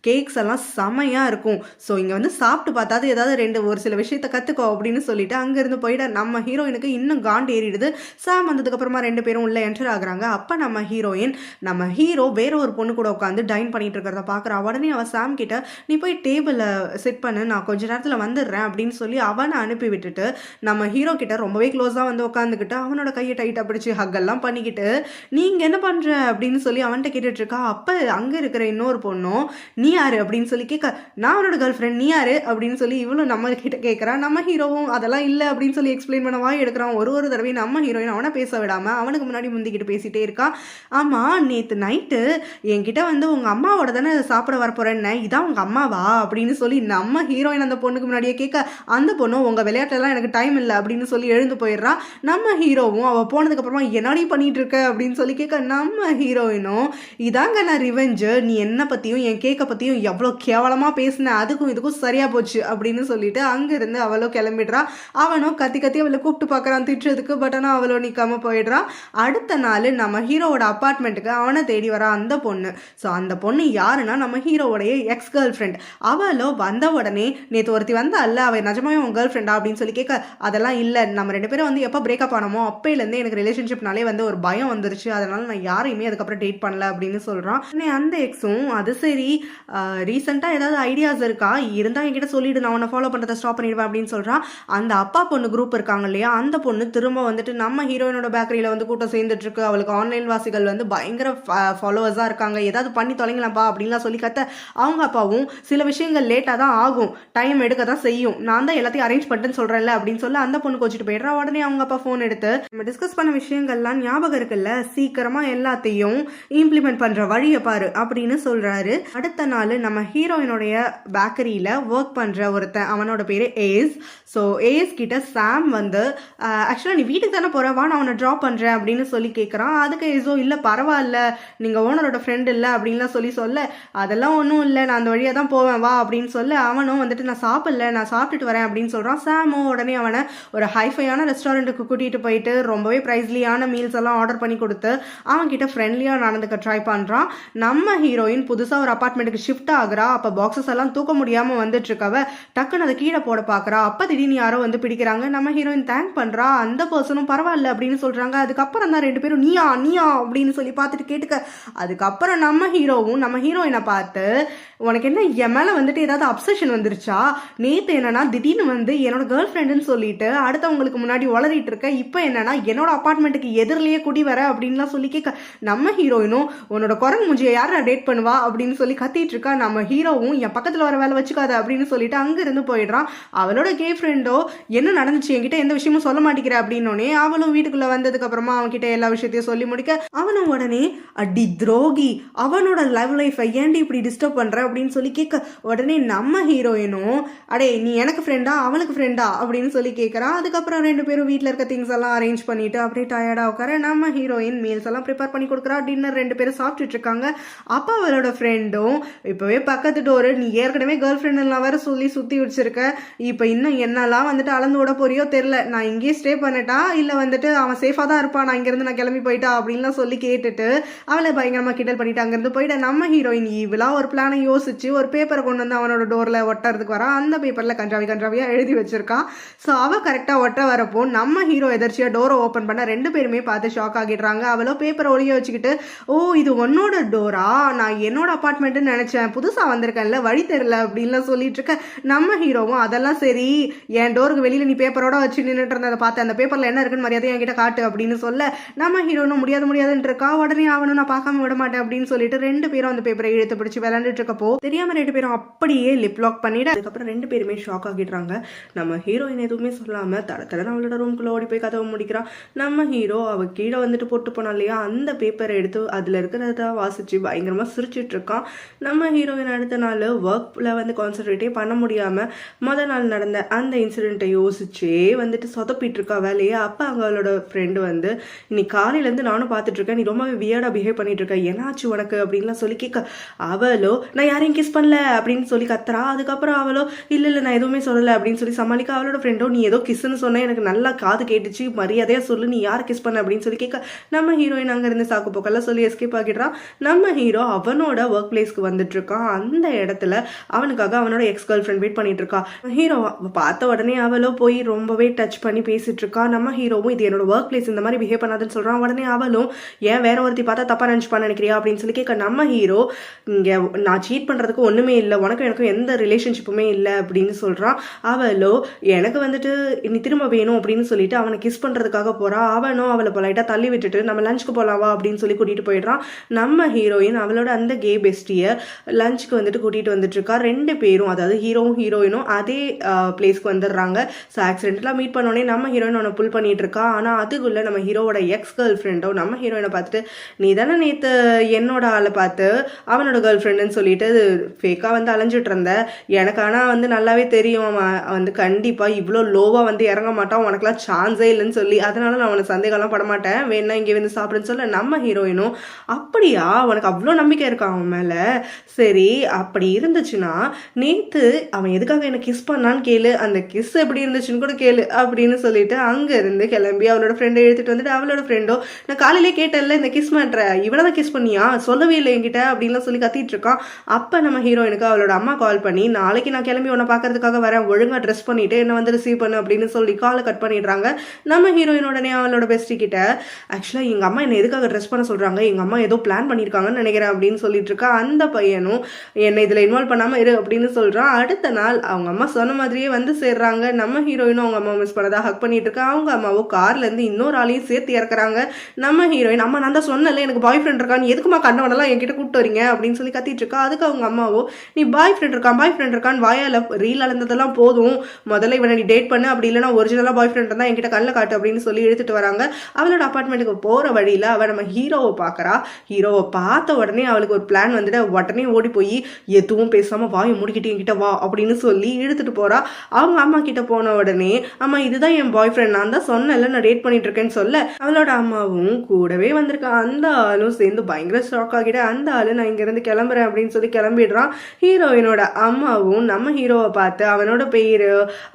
கேக்ஸ் எல்லாம் செமையாக இருக்கும். ஸோ இங்கே வந்து சாப்பிட்டு பார்த்தாது ஏதாவது ஒரு சில விஷயத்த கற்றுக்கோ அப்படின்னு சொல்லிட்டு அங்கேருந்து போயிட நம்ம ஹீரோயினுக்கு இன்னும் காண்ட் ஏறிடுது. சாம் வந்ததுக்கப்புறமா 2 பேரும் உள்ளே என்டர் ஆகுறாங்க. அப்போ நம்ம ஹீரோ வேற ஒரு பொண்ணு கூட உட்காந்து டைன் பண்ணிட்டு இருக்கிறத பார்க்குறா. உடனே அவள் சாம் கிட்ட நீ போய் டேபிளில் செட் பண்ணு, நான் கொஞ்ச நேரத்தில் வந்துடுறேன் அப்படின்னு சொல்லி அவனை அனுப்பி விட்டுட்டு நம்ம ஹீரோ கிட்ட ரொம்பவே க்ளோஸாக வந்து உட்காந்துக்கிட்டு அவனோட கையை டைட்டாக பிடிச்சி ஹக்கெல்லாம் பண்ணிக்கிட்டு நீங்கள் என்ன பண்ணுற அப்படின்னு சொல்லி அவன்கிட்ட கேட்டுட்டு இருக்கா. அப்போ அங்கே இருக்கிற இன்னொரு பொண்ணும் நீ யாரு அப்படின்னு சொல்லி கேட்க, நான் அவனோட கேர்ள் ஃப்ரெண்ட், நீ யாரு அப்படின்னு சொல்லி இவளும் நம்ம கிட்ட கேட்கறான். நம்ம ஹீரோவும் அதெல்லாம் இல்லை அப்படின்னு சொல்லி எக்ஸ்பிளைன் பண்ண வாய் எடுக்கிறான். ஒரு தடவை நம்ம ஹீரோயின் அவனை பேச விடாம அவனுக்கு முன்னாடி முந்திக்கிட்டு பேசிட்டே இருக்கான். ஆமா, நேற்று நைட்டு என்கிட்ட வந்து உங்க அம்மாவோட தானே சாப்பிட வரப்போறேன்னு, இதான் உங்க அம்மாவா அப்படின்னு சொல்லி நம்ம ஹீரோயின் அந்த பொண்ணுக்கு முன்னாடியே கேட்க, அந்த பொண்ணும் உங்க விளையாட்டுலாம் எனக்கு டைம் இல்லை அப்படின்னு சொல்லி எழுந்து போயிடுறான். நம்ம ஹீரோவும் அவ போனதுக்கு அப்புறமா என்னடி பண்ணிட்டு இருக்க அப்படின்னு சொல்லி கேட்க, நம்ம ஹீரோயினும் இதாங்க நான் ரிவெஞ்சு, நீ என்ன பத்தியும் என் கேக்க பத்தியும் எவ்வளோ கேவலமா பேசினேன், அதுக்கும் இதுக்கும் சரியா போச்சு அப்படின்னு சொல்லிட்டு அங்கிருந்து அவளோ கிளம்பிடுறா. அவனும் கத்தி அவளை கூப்பிட்டு பார்க்கறான் திட்டுறதுக்கு. பட் ஆனால் அவளோ நிற்காம போயிடுறான். அடுத்த நாள் நம்ம ஹீரோவோட அப்பார்ட்மெண்ட்டுக்கு அவனை தேடி வரா அந்த பொண்ணு. ஸோ அந்த பொண்ணு யாருன்னா நம்ம ஹீரோவோடைய எக்ஸ் கேர்ள் ஃப்ரெண்ட். அவளோ வந்த உடனே நேற்று ஒருத்தி வந்தா அல்ல, அவள் நிஜமாவே உன் கேர்ள் ஃப்ரெண்டா அப்படின்னு சொல்லி கேட்க, அதெல்லாம் இல்லை, நம்ம 2 பேரும் வந்து எப்போ பிரேக்கப் ஆனமோ அப்பையிலேருந்தே எனக்கு ரிலேஷன்ஷிப்னாலே வந்து ஒரு பயம் வந்துருச்சு, அதனால நான் யாரையுமே அதுக்கப்புறம் டேட் பண்ணல அப்படின்னு சொல்றான். அந்த எக்ஸும் அது சரி ரீசெண்டாக ஏதாவது ஐடியாஸ் இருக்கா, இருந்தால் என்கிட்ட சொல்லிவிடு, நான் உன்னை ஃபாலோ பண்ணுறதை ஸ்டாப் பண்ணிடுவேன் அப்படின்னு சொல்கிறான். அந்த அப்பா பொண்ணு குரூப் இருக்காங்க இல்லையா, அந்த பொண்ணு திரும்ப வந்துட்டு நம்ம ஹீரோயினோட பேக்கரியில் வந்து கூட்டம் சேர்ந்துட்டு இருக்கு. அவளுக்கு ஆன்லைன் வாசிகள் வந்து பயங்கர ஃபாலோவர்ஸாக இருக்காங்க, ஏதாவது பண்ணி தொலைங்களாம்ப்பா அப்படின்லாம் சொல்லி கத்த, அவங்க அப்பாவும் சில விஷயங்கள் லேட்டாக தான் ஆகும், டைம் எடுக்க தான் செய்யும், நான் தான் எல்லாத்தையும் அரேஞ்ச் பண்ணிட்டேன்னு சொல்கிறேன்ல அப்படின்னு சொல்லி அந்த பொண்ணு கோச்சிட்டு போயிடுறா. உடனே அவங்க அப்பா ஃபோன் எடுத்து, நம்ம டிஸ்கஸ் பண்ண விஷயங்கள்லாம் ஞாபகம் இருக்குல்ல, சீக்கிரமாக எல்லாத்தையும் இம்ப்ளிமெண்ட் பண்ணுற வழியை பாரு அப்படின்னு சொல்கிறாரு. அடுத்த நாள் நம்ம ஹீரோயினுடைய பேக்கரியில் ஒர்க் பண்ணுற ஒருத்தன், அவனோட பேர் ஏஸ். ஸோ ஏஸ் கிட்ட சாம் வந்து ஆக்சுவலாக நீ வீட்டுக்கு தானே போகிற, வா நான் அவனை ட்ராப் பண்ணுறேன் அப்படின்னு சொல்லி கேட்குறான். அதுக்கு ஏஸோ இல்லை பரவாயில்ல, நீங்கள் ஓனரோட ஃப்ரெண்ட் இல்லை அப்படின்லாம் சொல்ல, அதெல்லாம் ஒன்றும் இல்லை, நான் அந்த வழியாக தான் போவேன் வா அப்படின்னு சொல்ல, அவனும் வந்துட்டு நான் சாப்பிடல, நான் சாப்பிட்டுட்டு வரேன் அப்படின்னு சொல்கிறான். சாமோ உடனே அவனை ஒரு ஹைஃபையான ரெஸ்டாரண்ட்டுக்கு கூட்டிகிட்டு போயிட்டு ரொம்பவே ப்ரைஸ்லியான மீல்ஸ் எல்லாம் ஆர்டர் பண்ணி கொடுத்து அவன்கிட்ட ஃப்ரெண்ட்லியாக நடந்துக்க ட்ரை பண்ணுறான். நம்ம ஹீரோயின் புதுசாக ஒரு அப்பார்ட்மெண்ட்டுக்கு ஷிஃப்ட் ஆகுறா. அப்போ பாக்ஸஸ் எல்லாம் தூக்க முடியாமல் வந்துட்டு இருக்கவ டக்குன்னு அதை கீழே போட பார்க்குறா. அப்போ திடீர்னு யாரோ வந்து பிடிக்கிறாங்க. நம்ம ஹீரோயின் தேங்க் பண்ணுறா. அந்த பர்சனும் பரவாயில்ல அப்படின்னு சொல்கிறாங்க. அதுக்கப்புறம் தான் 2 பேரும் நீயா அப்படின்னு சொல்லி பார்த்துட்டு கேட்டுக்க. அதுக்கப்புறம் நம்ம ஹீரோவும் நம்ம ஹீரோயினை பார்த்து, உனக்கு என்ன என் மேலே வந்துட்டு ஏதாவது அப்சஷன் வந்துருச்சா, நேற்று என்னன்னா திடீர்னு வந்து என்னோட கேர்ள் ஃப்ரெண்டுன்னு சொல்லிட்டு அடுத்தவங்களுக்கு முன்னாடி வளரிட்டு இருக்க, இப்போ என்னன்னா என்னோட அப்பார்ட்மெண்ட்டுக்கு எதிரிலேயே குடி வர அப்படின்லாம் சொல்லி கேட்க, நம்ம ஹீரோயினும் உன்னோட குரங்கு மூஞ்சியை யாரை டேட் பண்ணுவா அப்படின்னு சொல்லி கத்திட்டு இருக்கா. நம்ம ஹீரோவும் என் பக்கத்தில் வர வேலை வச்சுக்காத அப்படின்னு சொல்லிட்டு அங்கிருந்து போயிடுறான். அவளோட கே ஃப்ரெண்டோ என்ன நடந்துச்சு என்கிட்ட எந்த விஷயமும் சொல்ல மாட்டேங்கிற அப்படின்னோடனே அவளும் வீட்டுக்குள்ள வந்ததுக்கு அப்புறமா அவன்கிட்ட எல்லா விஷயத்தையும் சொல்லி முடிக்க, அவனும் உடனே அடி துரோகி, அவனோட லவ் லைஃபை ஏன்டி இப்படி டிஸ்டர்ப் பண்ற அப்படின்னு சொல்லி கேட்க, உடனே நம்ம ஹீரோயினும் அடே நீ எனக்கு ஃப்ரெண்டா அவளுக்கு ஃப்ரெண்டா அப்படின்னு சொல்லி கேட்கறான். அதுக்கப்புறம் 2 பேரும் வீட்டில் இருக்க திங்ஸ் எல்லாம் அரேஞ்ச் பண்ணிட்டு அப்படியே டயர்டா உட்கார நம்ம ஹீரோயின் மீல்ஸ் எல்லாம் ப்ரிப்பேர் பண்ணி கொடுக்குறா. டின்னர் 2 பேரும் சாப்பிட்டுட்டு இருக்காங்க. அப்போ அவளோட ஃப்ரெண்டும் இப்போவே பக்கத்து டோரு, நீ ஏற்கனவே கேர்ள் ஃப்ரெண்டுலாம் வேற சொல்லி சுற்றி வச்சிருக்க, இப்போ இன்னும் என்னெல்லாம் வந்துட்டு அளந்து விட போறியோ தெரில, நான் இங்கேயே ஸ்டே பண்ணட்டா இல்லை வந்துட்டு அவன் சேஃபாக தான் இருப்பான், நான் இங்கேருந்து நான் கிளம்பி போயிட்டா அப்படின்லாம் சொல்லி கேட்டுட்டு அவளை பயங்கரமாக கிண்டல் பண்ணிட்டு அங்கேருந்து போயிட்டு நம்ம ஹீரோயின் இவளா ஒரு பிளானை யோசிச்சு ஒரு பேப்பரை கொண்டு வந்து அவனோட டோர்ல ஒட்டுறதுக்கு வரான். அந்த பேப்பர்ல கன்றாவியா எழுதி வச்சிருக்கான். ஸோ அவ கரெக்டா ஒட்ட வரப்போ நம்ம ஹீரோ எதிர்ச்சியா டோரை ஓப்பன் பண்ண 2 பேருமே பார்த்து ஷாக் ஆகிடுறாங்க. அவளோ பேப்பரை ஒளிய வச்சுக்கிட்டு, ஓ இது உன்னோட டோரா, நான் என்னோட அப்பார்ட்மெண்ட்னு நினைச்சேன், புதுசா வந்திருக்கேன்ல வழி தெரியல அப்படின்லாம் சொல்லிட்டு இருக்க. நம்ம ஹீரோவும் அதெல்லாம் சரி, என் டோருக்கு வெளியில நீ பேப்பரோட வச்சு நின்றுட்டு இருந்ததை பார்த்து அந்த பேப்பர்ல என்ன இருக்குன்னு மரியாதை என்கிட்ட காட்டு அப்படின்னு சொல்ல, நம்ம ஹீரோனும் முடியாதுன்னு இருக்கா. உடனே அவனும் நான் பார்க்காம விட மாட்டேன் அப்படின்னு சொல்லிட்டு 2 பேரும் அந்த பேப்பரை இழுத்து பிடிச்சி விளையாண்டுட்டு இருக்கப்போ தெரியாம 2 பேரும் அப்படியே லிப் லாக் பண்ணிட்டு அதுக்கப்புறம் 2 பேருமே ஷாக் ஆகிடுறாங்க. நம்ம ஹீரோயின் எதுவுமே சொல்லாம தடத்தடன்னு அவளோட ரூம்குள்ள ஓடி போய் கதவை முடிக்கிறான். நம்ம ஹீரோ அவ கீழே வந்துட்டு போட்டு போனா இல்லையா, அந்த பேப்பரை எடுத்து அதுல இருக்கிறத வாசிச்சு பயங்கரமா சிரிச்சிட்டு இருக்கான். நம்ம ஹீரோயின் அடுத்த நாள் ஒர்க்ல வந்து கான்சென்ட்ரேட்டே பண்ண முடியாம முதல் நாள் நடந்த அந்த இன்சிடென்ட்டை யோசிச்சே வந்துட்டு சொதப்பிட்டு இருக்கா வேலையை. அப்ப அவங்களோட ஃப்ரெண்டு வந்து, இன்னைக்கு காலையில இருந்து நானும் பார்த்துட்டு இருக்கேன், நீ ரொம்பவே வியர்டா பிஹேவ் பண்ணிட்டு இருக்க, என்னாச்சு உனக்கு அப்படின்லாம் சொல்லி கேட்க, அவளோ நான் யாரையும் கிஸ் பண்ணல அப்படின்னு சொல்லி கத்துறா. அதுக்கப்புறம் அவளோ இல்ல நான் எதுவுமே சொல்லலை அப்படின்னு சொல்லி சமாளிக்க, அவளோட ஃப்ரெண்டோ நீ ஏதோ கிஸ்ன்னு சொன்ன, எனக்கு நல்லா காது கேட்டுச்சு, மரியாதையா சொல்லு நீ யார் கிஸ் பண்ண அப்படின்னு சொல்லி கேட்க, நம்ம ஹீரோயின் அங்க இருந்து சாக்கு போக்கெல்லாம் சொல்லி எஸ்கேப் ஆகிடுறான். நம்ம ஹீரோ அவனோட ஒர்க் பிளேஸ்க்கு வந்துட்டு இருக்கான். அந்த இடத்துல அவனுக்காக அவனோட எக்ஸ் கேர்ள் ஃப்ரெண்ட் வெயிட் பண்ணிட்டு இருக்கா. ஹீரோ பார்த்த உடனே அவளோ போய் ரொம்பவே டச் பண்ணி பேசிட்டு இருக்கா. நம்ம ஹீரோவும் இது என்னோட ஒர்க் பிளேஸ், இந்த மாதிரி பிஹேவ் பண்ணாதுன்னு சொல்றான். உடனே அவளும் ஏன் வேற ஒருத்தி பார்த்தா தப்பா நினைச்சுப்பான்னு நினைக்கிறியா அப்படின்னு சொல்லி கேட்க, நம்ம ஹீரோ இங்க நான் சீட் பண்றதுக்கு ஒண்ணுமே இல்லை, உனக்கும் எனக்கும் எந்த ரிலேஷன்ஷிப்புமே இல்லை அப்படின்னு சொல்றான். அவளோ எனக்கு வந்துட்டு நீ திரும்ப வேணும் அப்படின்னு சொல்லிட்டு அவனை கிஸ் பண்றதுக்காக போறா. அவனும் அவளை பொலைட்டா தள்ளி விட்டுட்டு நம்ம லஞ்சுக்கு போலாவா அப்படின்னு சொல்லி கூட்டிட்டு போயிடுறான். நம்ம ஹீரோயின் அவளோட அந்த கே பெஸ்டிய லஞ்சுக்கு வந்துட்டு கூட்டிட்டு வந்துட்டு இருக்கா. 2 பேரும் அதாவது ஹீரோவும் ஹீரோயினும் அதே பிளேஸ்க்கு வந்துடுறாங்க. ஸோ ஆக்சிடென்ட்லாம் மீட் பண்ணோடனே நம்ம ஹீரோயின் அவனை புல் பண்ணிட்டு இருக்கா. ஆனா அதுக்குள்ள நம்ம ஹீரோவோட எக்ஸ் கேர்ள் ஃப்ரெண்டோ நம்ம ஹீரோயினை பார்த்துட்டு, நீ தானே நேற்று என்னோட ஆளை பார்த்து அவனோட கேர்ள் ஃப்ரெண்டுன்னு சொல்லிட்டு ஃபேக்காக வந்து அலைஞ்சிட்டு இருந்த, எனக்கு ஆனால் வந்து நல்லாவே தெரியும் அவன் வந்து கண்டிப்பாக இவ்வளோ லோவாக வந்து இறங்க மாட்டான், உனக்குலாம் சான்ஸே இல்லைன்னு சொல்லி, அதனால நான் அவனை சந்தேகம்லாம் பட மாட்டேன், வேணா இங்கே வந்து சாப்பிடுன்னு சொல்ல, நம்ம ஹீரோயினும் அப்படியா உனக்கு அவ்வளோ நம்பிக்கை இருக்கா அவன் மேலே, சரி அப்படி இருந்துச்சுன்னா நேற்று அவன் எதுக்காக என்னை கிஸ் பண்ணான்னு கேளு, அந்த கிஸ் எப்படி இருந்துச்சுன்னு கூட கேளு அப்படின்னு சொல்லிட்டு அங்கேருந்து கிளம்பி அவளோட ஃப்ரெண்டை எடுத்துட்டு வந்துட்டு, அவளோட ஃப்ரெண்டோ நான் காலையிலே கேட்டேன்ல இந்த கிஸ் மேட்ற இவனை தான் கிஸ் பண்ணியா சொல்லவே இல்லை என்கிட்ட அப்படின்லாம் சொல்லி கத்திட்டு இருக்கான். அப்போ நம்ம ஹீரோயினுக்கு அவளோட அம்மா கால் பண்ணி, நாளைக்கு நான் கிளம்பி உன்னை பார்க்கறதுக்காக வரேன், ஒழுங்காக ட்ரெஸ் பண்ணிட்டு என்ன வந்து ரிசீவ் பண்ணு அப்படின்னு சொல்லி காலை கட் பண்ணிடுறாங்க. நம்ம ஹீரோயின் உடனே அவளோட பெஸ்டி கிட்ட, ஆக்சுவலாக எங்கள் அம்மா என்னை எதுக்காக ட்ரெஸ் பண்ண சொல்கிறாங்க, எங்கள் அம்மா ஏதோ பிளான் பண்ணியிருக்காங்கன்னு நினைக்கிறேன் அப்படின்னு சொல்லிட்டு இருக்கா. அந்த பையனும் என்னை இதில் இன்வால்வ் பண்ணாமல் இரு அப்படின்னு சொல்கிறான். அடுத்த நாள் அவங்க அம்மா சொன்ன மாதிரியே வந்து சேர்றாங்க. நம்ம ஹீரோயினும் அவங்க அம்மா மிஸ் பண்ணதா ஹக் பண்ணிட்டு இருக்கா. அவங்க அம்மாவோ கார்லேருந்து இன்னொரு ஆளையும் சேர்த்து இறக்குறாங்க. நம்ம ஹீரோயின், அம்மா நான் தான் சொன்னல எனக்கு பாய் ஃப்ரெண்ட் இருக்கான்னு, எதுக்குமா கண்டவனெல்லாம் என்கிட்ட கூப்பிட்டு வரீங்க அப்படின்னு சொல்லி கத்திட்டு இருக்கா. அதுக்கு அவங்க அம்மாவோ, நீ பாய் ஃப்ரெண்ட் இருக்கான்னு வாயால் ரீல் அளந்ததெல்லாம் போதும், முதல்ல இவனை நீ டேட் பண்ணு, அப்படி இல்லைனா ஒரிஜினலாக பாய் ஃப்ரெண்ட் தான் என்கிட்ட கல்ல காட்டு அப்படின்னு சொல்லி எடுத்துட்டு வராங்க. அவளோட அப்பார்ட்மெண்ட்டுக்கு போகிற வழியில் அவள் நம்ம ஹீரோவை பார்க்குறா. ஹீரோவை பார்த்த உடனே அவளுக்கு ஒரு பிளான் வந்துட்டு உடனே ஓடி போய் எதுவும் பேசாமல் வாயை முடிக்கிட்டு என்கிட்ட வா அப்படின்னு சொல்லி இழுத்துட்டு போகிறா. அவங்க அம்மா கிட்ட போன உடனே, அம்மா இதுதான் என் பாய் ஃப்ரெண்ட், நான் தான் சொன்னல நான் டேட் பண்ணிட்டு இருக்கேன்னு சொல்ல, அவளோட அம்மாவும் கூடவே வந்திருக்கா. அந்த ஆளும் சேர்ந்து பயங்கர ஷாக் ஆகிட்ட, அந்த ஆளு நான் இங்கேருந்து கிளம்புறேன் அப்படின்னு சொல்லி கிளம்பிடுறான். ஹீரோயினோட அம்மாவும் நம்ம ஹீரோவை பார்த்து அவனோட பேர்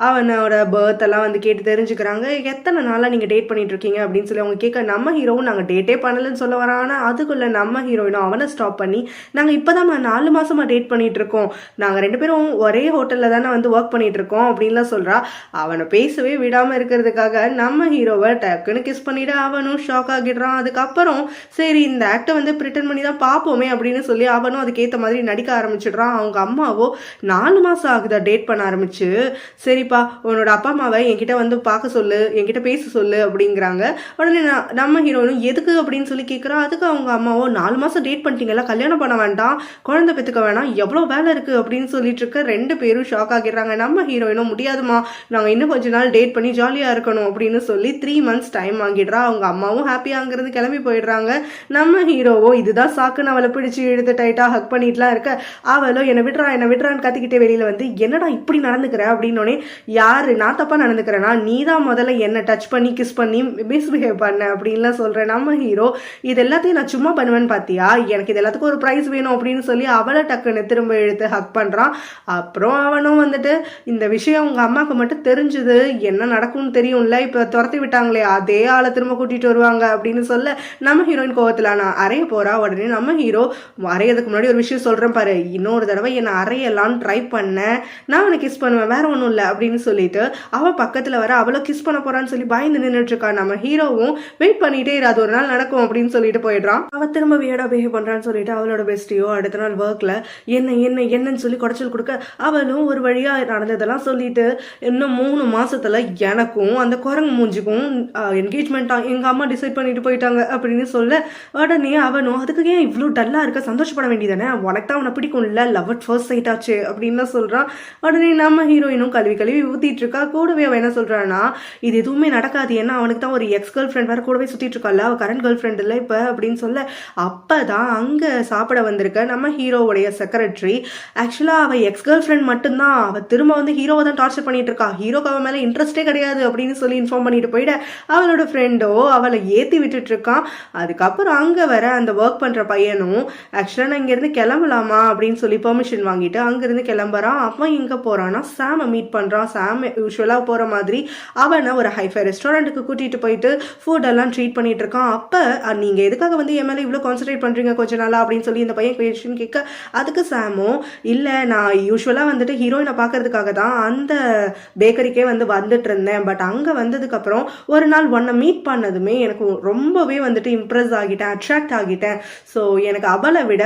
அவனோட பர்த் எல்லாம் வந்து கேட்டு தெரிஞ்சுக்கிறாங்க. எத்தனை நாளாக நீங்கள் டேட் பண்ணிட்டு இருக்கீங்க அப்படின்னு சொல்லி அவங்க கேட்க, நம்ம ஹீரோவும் நாங்கள் டேட்டே பண்ணலன்னு சொல்ல வரான். ஆனால் அதுக்குள்ள நம்ம ஹீரோயினும் அவனை ஸ்டாப் பண்ணி, நாங்கள் இப்போதான் 4 மாசமா டேட் பண்ணிட்டு இருக்கோம், நாங்கள் 2 பேரும் ஒரே ஹோட்டலில் தானே வந்து ஒர்க் பண்ணிட்டு இருக்கோம் அப்படின்லாம் சொல்றா. அவனை பேசவே விடாமல் இருக்கிறதுக்காக நம்ம ஹீரோவை டக்குன்னு கிஸ் பண்ணிட்டு அவனும் ஷாக் ஆகிடுறான். அதுக்கப்புறம் சரி இந்த ஆக்டை வந்து பிரிட்டன் பண்ணி தான் பார்ப்போமே அப்படின்னு சொல்லி அவனும் அதுக்கேற்ற மாதிரி நடிக்க ஆரம்பிச்சிடுறான். அவங்க அம்மாவோ 4 மாசம் ஆகுதா டேட் பண்ண ஆரம்பிச்சு, சரிப்பா உன்னோட அப்பா அம்மாவை என்கிட்ட வந்து பார்க்க சொல்லு, என்கிட்ட பேச சொல்லு அப்படிங்கிறாங்க. உடனே நம்ம ஹீரோயினும் எதுக்கு அப்படின்னு சொல்லி கேட்குறா. அதுக்கு அவங்க அம்மாவோ 4 மாசம் டேட் பண்ணிட்டீங்களா, கல்யாணம் பண்ண வேண்டாம், குழந்தை பெற்றுக்க வேணாம், எவ்வளோ வேலை இருக்கு அப்படின்னு சொல்லிட்டு இருக்க. 2 பேரும் ஷாக் ஆகிடுறாங்க. நம்ம ஹீரோயினும் முடியாதுமா, நாங்கள் இன்னும் கொஞ்ச நாள் டேட் பண்ணி ஜாலியாக இருக்கணும் அப்படின்னு சொல்லி 3 months டைம் வாங்கிடுறா. அவங்க அம்மாவும் ஹாப்பியாக அங்கிருந்து கிளம்பி போயிடுறாங்க. நம்ம ஹீரோவோ இதுதான் சாக்குன்னு அவளை பிடிச்சி இழுத்து டைட்டா ஹக் பண்ணிட்டுலாம் இருக்க, அவளோ என்னை விடுறான்னு கத்திக்கிட்டே வெளியில வந்து, என்னடா இப்படி நடந்துக்கிற அப்படின்னோடனே, யாரு நான் தப்பா நடந்துக்கிறேன்னா, நீ தான் முதல்ல என்னை டச் பண்ணி கிஸ் பண்ணி மிஸ்பிஹேவ் பண்ண அப்படின்லாம் சொல்றேன். நம்ம ஹீரோ இது எல்லாத்தையும் நான் சும்மா பண்ணுவேன்னு பார்த்தியா, எனக்கு இது எல்லாத்துக்கும் ஒரு ப்ரைஸ் வேணும் அப்படின்னு சொல்லி அவளை டக்குன்னு திரும்ப இழுத்து ஹக் பண்றான். அப்புறம் அவனும் வந்துட்டு இந்த விஷயம் அவங்க அம்மாவுக்கு மட்டும் தெரிஞ்சுது, என்ன நடக்கும்னு தெரியும்ல, இப்போ துரத்தி விட்டாங்களே அதே ஆளை திரும்ப கூட்டிட்டு வருவாங்க அப்படின்னு சொல்ல, நம்ம ஹீரோயின் கோவத்தில் நான் அறைய போறா. உடனே நம்ம ஹீரோ அறையதுக்கு முன்னாடி ஒரு விஷயம் சொல்ற சொல்கிறேன் பாரு, இன்னொரு தடவை என்னை அறையெல்லாம் ட்ரை பண்ண நான் அவனை கிஸ் பண்ணுவேன், வேற ஒன்றும் இல்லை அப்படின்னு சொல்லிட்டு அவள் பக்கத்தில் வர அவளை கிஸ் பண்ண போறான்னு சொல்லி பயந்து நின்றுட்டு இருக்கா. நம்ம ஹீரோவும் வெயிட் பண்ணிட்டே இரு, அது ஒரு நாள் நடக்கும் அப்படின்னு சொல்லிட்டு போயிடுறான். அவள் திரும்ப வியர்டா பிஹேவ் பண்றான்னு சொல்லிட்டு அவளோட பெஸ்டியோ அடுத்த நாள் ஒர்க்ல என்னன்னு சொல்லி குடைச்சல் கொடுக்க அவளும் ஒரு வழியா நடந்ததெல்லாம் சொல்லிட்டு இன்னும் 3 மாசத்துல எனக்கும் அந்த குரங்கு மூஞ்சிக்கும் என்கேஜ்மெண்டா எங்க அம்மா டிசைட் பண்ணிட்டு போயிட்டாங்க அப்படின்னு சொல்ல உடனே அவனும் அதுக்கு ஏன் இவ்வளோ டல்லா இருக்க, சந்தோஷப்பட வேண்டியதானே, உனக்கு தான் அவனை பிடிக்கும்ல, லவ் அட் ஃபர்ஸ்ட் சைட் ஆச்சு அப்படின்னு சொல்றான். உடனே நம்ம ஹீரோயினும் கழுவி ஊத்திட்டு இருக்கா. கூடவே அவன் என்ன சொல்றான்னா இது எதுவுமே நடக்காது, ஏன்னா அவனுக்கு தான் ஒரு எக்ஸ் கேர்ள் ஃப்ரெண்ட் வேற கூடவே சுத்திட்டு இருக்கால, அவ கரண்ட் கேர்ள் ஃப்ரெண்ட் இல்லை இப்ப அப்படின்னு சொல்ல அப்பதான் அங்க சாப்பிட வந்திருக்க நம்ம ஹீரோவுடைய செக்ரட்டரி ஆக்சுவலா அவ எக்ஸ் கேர்ள் ஃப்ரெண்ட் மட்டும்தான், அவ திரும்ப வந்து ஹீரோவை தான் டார்ச்சர் பண்ணிட்டு இருக்கா, ஹீரோக்கு அவன் மேல இன்ட்ரெஸ்டே கிடையாது அப்படின்னு சொல்லி இன்ஃபார்ம் பண்ணிட்டு போயிட அவளோட ஃப்ரெண்டோ அவளை ஏத்தி விட்டுட்டு இருக்கான். அதுக்கப்புறம் அங்க வர அந்த ஒர்க் பண்ற பையனும் ஆக்சுவலா நான் இங்க இருந்து கிளம்பலாமா அப்படின்னு சொல்லி பெர்மிஷன் வாங்கிட்டு அங்க இருந்து கிளம்புறான். அவன் எங்க போறான்னா சாம மீட் பண்றான். சாம் யூஸ்வலா போற மாதிரி அவனை ஒரு ஹைஃபை ரெஸ்டாரண்ட்டுக்கு கூட்டிட்டு போயிட்டு ஃபுட் எல்லாம் ட்ரீட் பண்ணிட்டு இருக்கான். அப்ப நீங்க எதுக்காக வந்து என் மேல இவ்வளவு கான்சென்ட்ரேட் பண்றீங்க கொஞ்ச நாளா அப்படின்னு சொல்லி இந்த பையன் கொஸ்டின் கேட்க அதுக்கு சாமோ இல்ல நான் யூஸ்வலா வந்துட்டு ஹீரோயினை பாக்குறதுக்காக தான் அந்த பேக்கரிக்கே வந்துட்டு இருந்தேன், பட் அங்க வந்ததுக்கு அப்புறம் ஒரு நாள் உன்னை மீட் பண்ணதுமே எனக்கு ரொம்பவே வந்துட்டு இம்ப்ரெஸ் ஆகிட்டேன், அட்ராக்ட் ஆகிட்டேன். ஸோ எனக்கு அவளை விட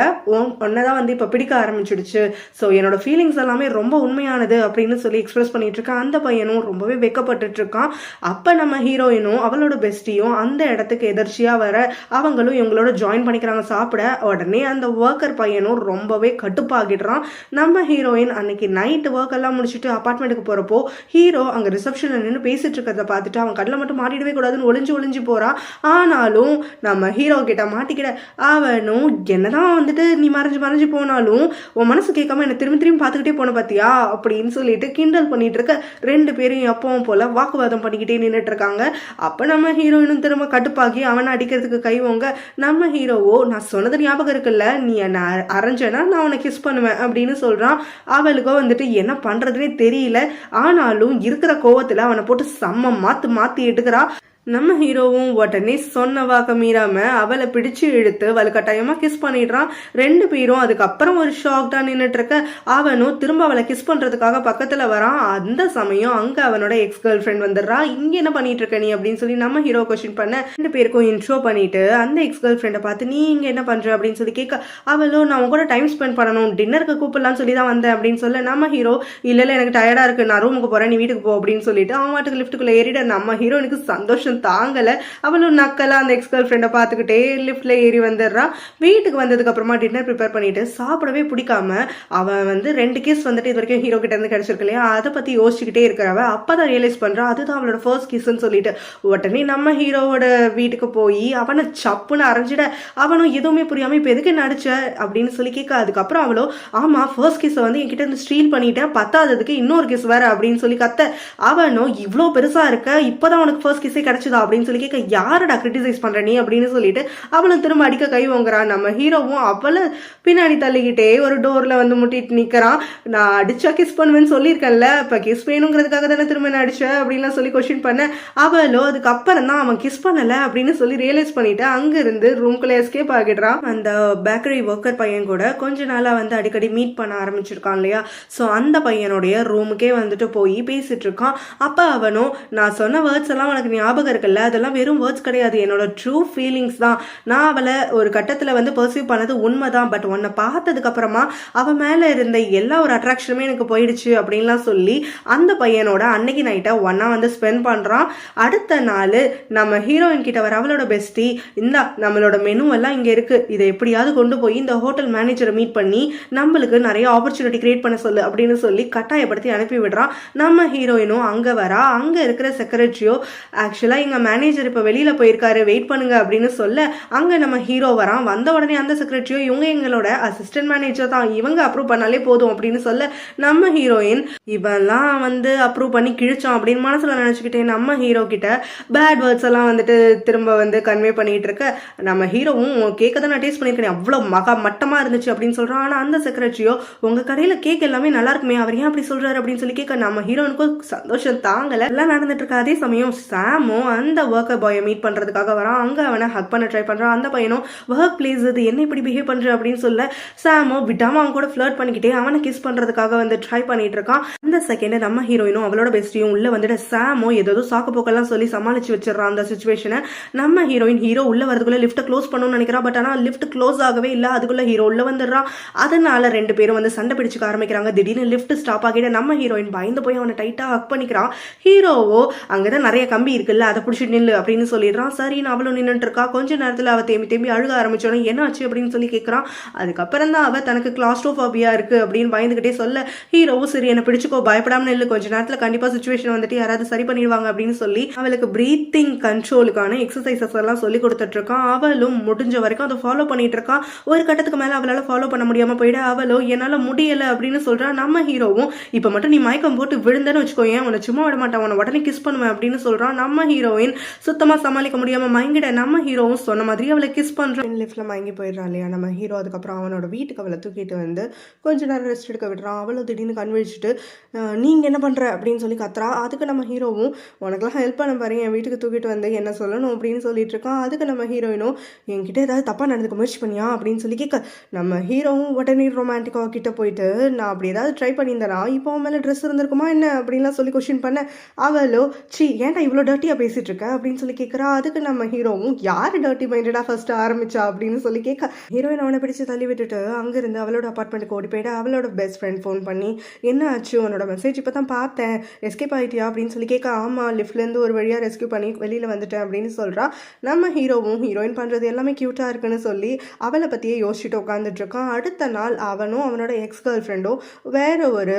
ஒன்னதான் வந்து இப்ப பிடிக்க ஆரம்பிச்சிடுச்சு. ஸோ என்னோட ஃபீலிங்ஸ் எல்லாமே ரொம்ப உண்மையானது அப்படின்னு சொல்லி எக்ஸ்பிரஸ் பண்ணிட்டு இருக்கான். அந்த பையனும் ரொம்பவே வெக்கப்பட்டு இருக்கான். அப்ப நம்ம ஹீரோயினும் அவளோட பெஸ்டியும் அந்த இடத்துக்கு எதிர்ச்சியா வர அவங்களும் இவங்களோட ஜாயின் பண்ணிக்கிறாங்க சாப்பிட. உடனே அந்த ஒர்க்கர் பையனும் ரொம்பவே கட்டுப்பாகிடுறான். நம்ம ஹீரோயின் அன்னைக்கு நைட் ஒர்க் எல்லாம் முடிச்சுட்டு அபார்ட்மெண்ட்டுக்கு போறப்போ ஹீரோ அங்க ரிசப்ஷன்ல நின்று பேசிட்டு இருக்கிறத பார்த்துட்டு அவன் கடலை மட்டும் மாட்டிடவே கூடாதுன்னு ஒளிஞ்சு போறான். ஆனாலும் நம்ம ஹீரோ கிட்ட மாட்டிக்கிட அவனும் என்னதான் வந்துட்டு நீ மறைஞ்சு போனாலும் உன் மனசு கேட்காம என்ன திரும்பி பார்த்துக்கிட்டே போன பாத்தியா அப்படின்னு சொல்லிட்டு கிண்டல் பண்ணிட்டு இருக்க. 2 பேரும் எப்பவும் போல வாக்குவாதம் பண்ணிக்கிட்டே நின்றுட்டு இருக்காங்க. அப்ப நம்ம ஹீரோயினும் திரும்ப கட்டுப்பாக்கி அவனை அடிக்கிறதுக்கு கைவோங்க. நம்ம ஹீரோவோ நான் சொன்னது ஞாபகம் இருக்குல்ல, நீ என்ன அரைஞ்சனா நான் அவனை கிஸ் பண்ணுவேன் அப்படின்னு சொல்றான். அவளுக்கோ வந்துட்டு என்ன பண்றதுனே தெரியல. ஆனாலும் இருக்கிற கோவத்துல அவனை போட்டு செம்ம மாத்தி எடுக்கிறா. நம்ம ஹீரோவும் உடனே சொன்ன வாக்க மீறாம அவளை பிடிச்சு இழுத்து வலுக்கட்டாயமா கிஸ் பண்ணிடுறான். 2 பேரும் அதுக்கப்புறம் ஒரு ஷாக்டா நின்றுட்டு இருக்க. அவனும் திரும்ப அவளை கிஸ் பண்றதுக்காக பக்கத்துல வரான். அந்த சமயம் அங்க அவனோட எக்ஸ் கேர்ள் ஃப்ரெண்ட் வந்துடுறா. இங்க என்ன பண்ணிட்டு இருக்க நீ அப்படின்னு சொல்லி நம்ம ஹீரோ கொஸ்டின் பண்ண 2 பேருக்கும் இன்ட்ரோ பண்ணிட்டு அந்த எக்ஸ் கேர்ள் ஃப்ரெண்டை பார்த்து நீ இங்க என்ன பண்ற அப்படின்னு சொல்லி கேட்க அவளும் நான் உங்க கூட டைம் ஸ்பெண்ட் பண்ணணும், டின்னருக்கு கூப்பிடலாம்னு சொல்லி தான் வந்தேன் அப்படின்னு சொல்ல நம்ம ஹீரோ இல்ல எனக்கு டயர்டா இருக்கு, நான் ரூமுக்கு போறேன், நீ வீட்டுக்கு போ அப்படின்னு சொல்லிட்டு அவன் வாட்டுக்கு லிஃப்ட்டுக்குள்ள ஏறிட நம்ம ஹீரோனுக்கு சந்தோஷம் தாங்கல. அவளும் நக்கலா அந்த எக்ஸ் கேர்ள் ஃப்ரெண்டை பார்த்துக்கிட்டே லிஃப்ட்ல ஏறி வந்துடுறான். வீட்டுக்கு வந்ததுக்கு அப்புறமா டின்னர் ப்ரிப்பேர் பண்ணிட்டு சாப்பிடவே பிடிக்காம அவன் 2 கிஸ் வந்துட்டு இது வரைக்கும் ஹீரோ கிட்ட இருந்து கிடைச்சிருக்கு இல்லையா, அதை பத்தி யோசிச்சுக்கிட்டே இருக்கிறவ அப்பதான் ரியலைஸ் பண்றான் அதுதான் அவளோட ஃபர்ஸ்ட் கிஸ்ன்னு சொல்லிட்டு. உடனே நம்ம ஹீரோவோட வீட்டுக்கு போய் அவனை சப்புன்னு அரைஞ்சிட அவனும் எதுவுமே புரியாம இப்ப எதுக்கு என்ன அடிச்ச அப்படின்னு சொல்லி கேட்க. அதுக்கப்புறம் அவளோ ஆமா ஃபர்ஸ்ட் கிஸ் என்கிட்ட இருந்து ஸ்டீல் பண்ணிட்டேன், பத்தாததுக்கு இன்னொரு கிஸ் வேற அப்படின்னு சொல்லி கத்த. அவனும் இவ்வளோ பெருசா இருக்க இப்பதான் உனக்கு ஃபர்ஸ்ட் கிஸ்ஸே கிடைச்சதா அப்படின்னு சொல்லி கேட்க யாரடா கிரிட்டிசைஸ் பண்ற நீ அப்படின்னு சொல்லிட்டு அவளும் திரும்ப அடிக்க கை வாங்குறான். நம்ம ஹீரோவும் அவளை பின்னாடி தள்ளிக்கிட்டே ஒரு டோர்ல முட்டிட்டு நிக்கிறான். நான் அடிச்சா கிஸ் பண்ணுவேன்னு சொல்லியிருக்கேன்ல, இப்ப கிஸ் வேணுங்கிறதுக்காக தானே திரும்ப என்ன அடிச்ச அப்படின்லாம் சொல்லி கொஸ்டின் பண்ண. அவளோ அதுக்கப்புறம் தான் அவன் கிஸ் பண்ணல அப்படின்னு சொல்லி ரியலைஸ் பண்ணிட்டு அங்க இருந்து ரூம்குள்ள எஸ்கேப் ஆகிடுறான். அந்த பேக்கரி ஒர்க்கர் பையன் கூட கொஞ்ச நாளா அடிக்கடி மீட் பண்ண ஆரம்பிச்சிருக்கான் இல்லையா, சோ அந்த பையனுடைய ரூமுக்கே போய் பேசிட்டு இருக்கான். அப்ப அவனும் நான் சொன்ன வேர்ட்ஸ் எல்லாம் உனக்கு ஞாபகம் இருக்குல்ல, அதெல்லாம் வெறும் வேர்ட்ஸ் கிடையாது, என்னோட ட்ரூ ஃபீலிங்ஸ் தான், நான் அவளை ஒரு கட்டத்துல பர்சீவ் பண்ணது உண்மைதான், பட் உன்னை பார்த்ததுக்கு அப்புறமா அவன் மேல இருந்த எல்லா ஒரு அட்ராக்ஷனுமே எனக்கு போயிடுச்சு அப்படின்லாம் சொல்லி அந்த பையனோட அன்னைக்கு நைட்டை ஒன்னா ஸ்பெண்ட் பண்றான். அடுத்த நாள் நம்ம ஹீரோயின் கிட்ட வர அவளோட பெஸ்டி இந்தா நம்மளோட மெனு எல்லாம் இங்க இருக்கு, இதை எப்படியாவது கொண்டு போய் இந்த ஹோட்டல் மேனேஜரை மீட் பண்ணி நம்மளுக்கு நிறைய ஆப்பர்ச்சுனிட்டி கிரியேட் பண்ண சொல்லு அப்படின்னு சொல்லி கட்டாயப்படுத்தி அனுப்பி விடுறான். நம்ம ஹீரோயினும் அங்க வரா. அங்க இருக்கிற செக்ரட்டரியோ ஆக்சுவலா எங்க மேனேஜர் இப்ப வெளியில போயிருக்காரு, வெயிட் பண்ணுங்க அப்படின்னு சொல்ல அங்க நம்ம ஹீரோ வரான். வந்த உடனே அந்த செக்ரட்டரியோ இவங்க எங்களோட அசிஸ்டன்ட் மேனேஜர் தான், இவங்க அப்ரூவ் பண்ணாலே போதும் அப்படின்னு சொல்ல நம்ம ஹீரோயின் இவெல்லாம் அப்ரூவ் பண்ணி கிழிச்சோம் அப்படின்னு மனசுல நினைச்சுக்கிட்டே நம்ம ஹீரோ கிட்ட பேட் வேர்ட்ஸ் எல்லாம் திரும்ப கன்வே பண்ணிட்டு இருக்க. நம்ம ஹீரோவும் கேக்க தான் நான் டேஸ்ட் பண்ணிருக்கேன், அவ்வளவு மட்டமா இருந்துச்சு அப்படின்னு சொல்றான். ஆனா அந்த செக்ரட்டரியோ உங்க கடையில கேக் எல்லாமே நல்லா இருக்குமே, அவர் ஏன் அப்படி சொல்றாரு அப்படின்னு சொல்லி கேட்க நம்ம ஹீரோனுக்கும் சந்தோஷம் தாங்கல. எல்லாம் நடந்துட்டு இருக்க. அதே சமயம் சாமும் ஹீரோயினும் அந்த ஒர்க்கர் பாயை மீட் பண்றதுக்காக வரான். அங்க அவனை ஹக் பண்ண ட்ரை பண்றான். அந்த பையனும் ஒர்க் பிளேஸ் இது என்ன இப்படி பிஹேவ் பண்ற அப்படின்னு சொல்ல சாமோ விடாம அவன் கூட ஃபிளர்ட் பண்ணிக்கிட்டே அவனை கிஸ் பண்றதுக்காக வந்து ட்ரை பண்ணிட்டு இருக்கான். அந்த செகண்ட் நம்ம ஹீரோயினும் அவளோட பெஸ்டியும் உள்ள வந்துட்டு சாமோ ஏதோ சாக்கு போக்கெல்லாம் சொல்லி சமாளிச்சு வச்சிடறான் அந்த சுச்சுவேஷனை. நம்ம ஹீரோ உள்ள வரதுக்குள்ள லிஃப்ட் க்ளோஸ் பண்ணணும்னு நினைக்கிறா. பட் ஆனா லிஃப்ட் க்ளோஸ் ஆகவே இல்லை. அதுக்குள்ள ஹீரோ உள்ள வந்துடுறான். அதனால ரெண்டு பேரும் வந்து சண்டை பிடிச்சுக்க ஆரம்பிக்கிறாங்க. திடீர்னு லிஃப்ட் ஸ்டாப் ஆகிட்டு நம்ம ஹீரோயின் பயந்து போய் அவனை டைட்டா ஹக் பண்ணிக்கிறான். ஹீரோவோ அங்கதான் நிறைய கம்பி இருக்குல்ல அதை பிடிச்சிட்டு நில்லு அப்படின்னு சொல்லிடுறான். சரின்னு அவளும் நின்றுட்டு இருக்கா. கொஞ்ச நேரத்துல அவ தேம்பி அழுக ஆரம்பிச்சோன்னு என்ன ஆச்சு அப்படின்னு சொல்லி கேட்கறான். அதுக்கப்புறம் தான் அவ தனக்கு கிளாஸ்ட்ரோஃபோபியா இருக்கு அப்படின்னு பயந்துகிட்டே சொல்ல ஹீரோவும் சரி என்ன பிடிச்சுக்கோ பயப்படாம நில்லு கொஞ்ச நேரத்துல கண்டிப்பா சுச்சுவேஷன் வந்துட்டு யாராவது சரி பண்ணிடுவாங்க அப்படின்னு சொல்லி அவளுக்கு பிரீத்திங் கண்ட்ரோலுக்கான எக்ஸசைசஸ் எல்லாம் சொல்லி கொடுத்துட்டு இருக்கான். அவளும் முடிஞ்ச வரைக்கும் அதை ஃபாலோ பண்ணிட்டு இருக்கான். ஒரு கட்டத்துக்கு மேல அவளால ஃபாலோ பண்ண முடியாம போயிட அவளோ என்னால முடியல அப்படின்னு சொல்றா. நம்ம ஹீரோவும் இப்ப மட்டும் நீ மயக்கம் போட்டு விழுந்தேன்னு வச்சுக்கோ ஏன் உன்னை சும்மா விட மாட்டான் உன்னை உடனே கிஸ் பண்ணுவேன் அப்படின்னு சொல்றான். நம்ம ஹீரோயின் சுத்தமா சமாளிக்க முடியாம மயங்கிட நம்ம ஹீரோவும் சொன்ன மாதிரி அவளை கிஸ் பண்றான். லிஃப்ட்ல மயங்கி போயிடுறான் இல்லையா நம்ம ஹீரோ. அதுக்கப்புறம் அவனோட வீட்டுக்கு அவளை தூக்கிட்டு வந்து கொஞ்ச நேரம் ரெஸ்ட் எடுக்க விடுறான். அவளும் திடீர்னு கண்விழிச்சிட்டு நீங்க என்ன பண்ற அப்படின்னு சொல்லி கத்துறா. அதுக்கு நம்ம ஹீரோவும் உனக்கெல்லாம் ஹெல்ப் பண்ண பாரு என் வீட்டுக்கு தூக்கிட்டு வந்து என்ன சொல்லணும் அப்படின்னு சொல்லிட்டு இருக்கான். அதுக்கு நம்ம ஹீரோயினும் என்கிட்ட ஏதாவது தப்பா நடந்துக்க முயற்சி பண்ணியா அப்படின்னு சொல்லி கேட்க நம்ம ஹீரோவும் உடனே ரொமான்டிக்கா கிட்ட போயிட்டு நான் அப்படி ஏதாவது ட்ரை பண்ணியிருந்தேனா இப்போ அவன் மேலே ட்ரெஸ் இருந்திருக்குமா என்ன அப்படின்லாம் சொல்லி கொஸ்டின் பண்ண அவளோ ஏன்டா இவ்வளோ டர்ட்டியா பேசிட்டு இருக்க அப்படின்னு சொல்லி கேட்குறா. அதுக்கு நம்ம ஹீரோவும் யாரு டர்ட்டி மைண்டடா ஃபர்ஸ்ட் ஆரம்பிச்சா அப்படின்னு சொல்லி கேட்க ஹீரோயின் அவனை பிடிச்சு தள்ளி விட்டுட்டு அங்கிருந்து அவளோட அப்பார்ட்மெண்ட்டுக்கு ஓடி போயிட்டு அவளோட பெஸ்ட் ஃப்ரெண்ட் ஃபோன் பண்ணி என்ன ஆச்சு உன்னோட மெசேஜ் இப்போ தான் பார்த்தேன் எஸ்கேப் ஆகிட்டியா அப்படின்னு சொல்லி கேட்க ஆமாம் லிஃப்ட்லேருந்து ஒரு வழியாக ரெஸ்கியூ பண்ணி வெளியில் வந்துட்டேன் அப்படின்னு சொல்கிறா. நம்ம ஹீரோவும் ஹீரோயின் பண்ணுறது எல்லாமே க்யூட்டாக இருக்குன்னு சொல்லி அவளை பற்றியே யோசிச்சுட்டு உட்காந்துட்டு இருக்கான். அடுத்த நாள் அவனும் அவனோட எக்ஸ் கேர்ள் ஃப்ரெண்டும் வேற ஒரு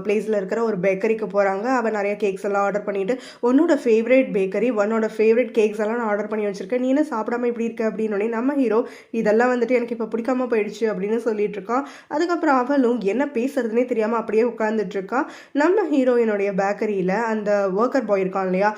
பிளேஸில் இருக்கிற ஒரு பேக்கரிக்கு போகிறாங்க. அவன் நிறைய கேக்ஸ் எல்லாம் ஆர்டர் பண்ணிட்டு உன்னோட ஃபேவரட் பேக்கரி உன்னோட ஃபேவரட் கேக்ஸ் எல்லாம் நான் ஆர்டர் பண்ணி வச்சிருக்கேன் நீ என்ன சாப்பிடாம இப்படி இருக்க அப்படின்னு நம்ம ஹீரோ இதெல்லாம் வந்துட்டு எனக்கு இப்போ பிடிக்காம போயிடுச்சு அப்படின்னு சொல்லிட்டு இருக்கான். அதுக்கப்புறம் அவளும் என்ன பேசுறதுனே தெரியாமல் அப்படியே உட்காந்துட்டு இருக்கான். நம்ம ஹீரோயினுடைய பேக்கரியில் அந்த ஒர்க்கர் பாய் இருக்கான் இல்லையா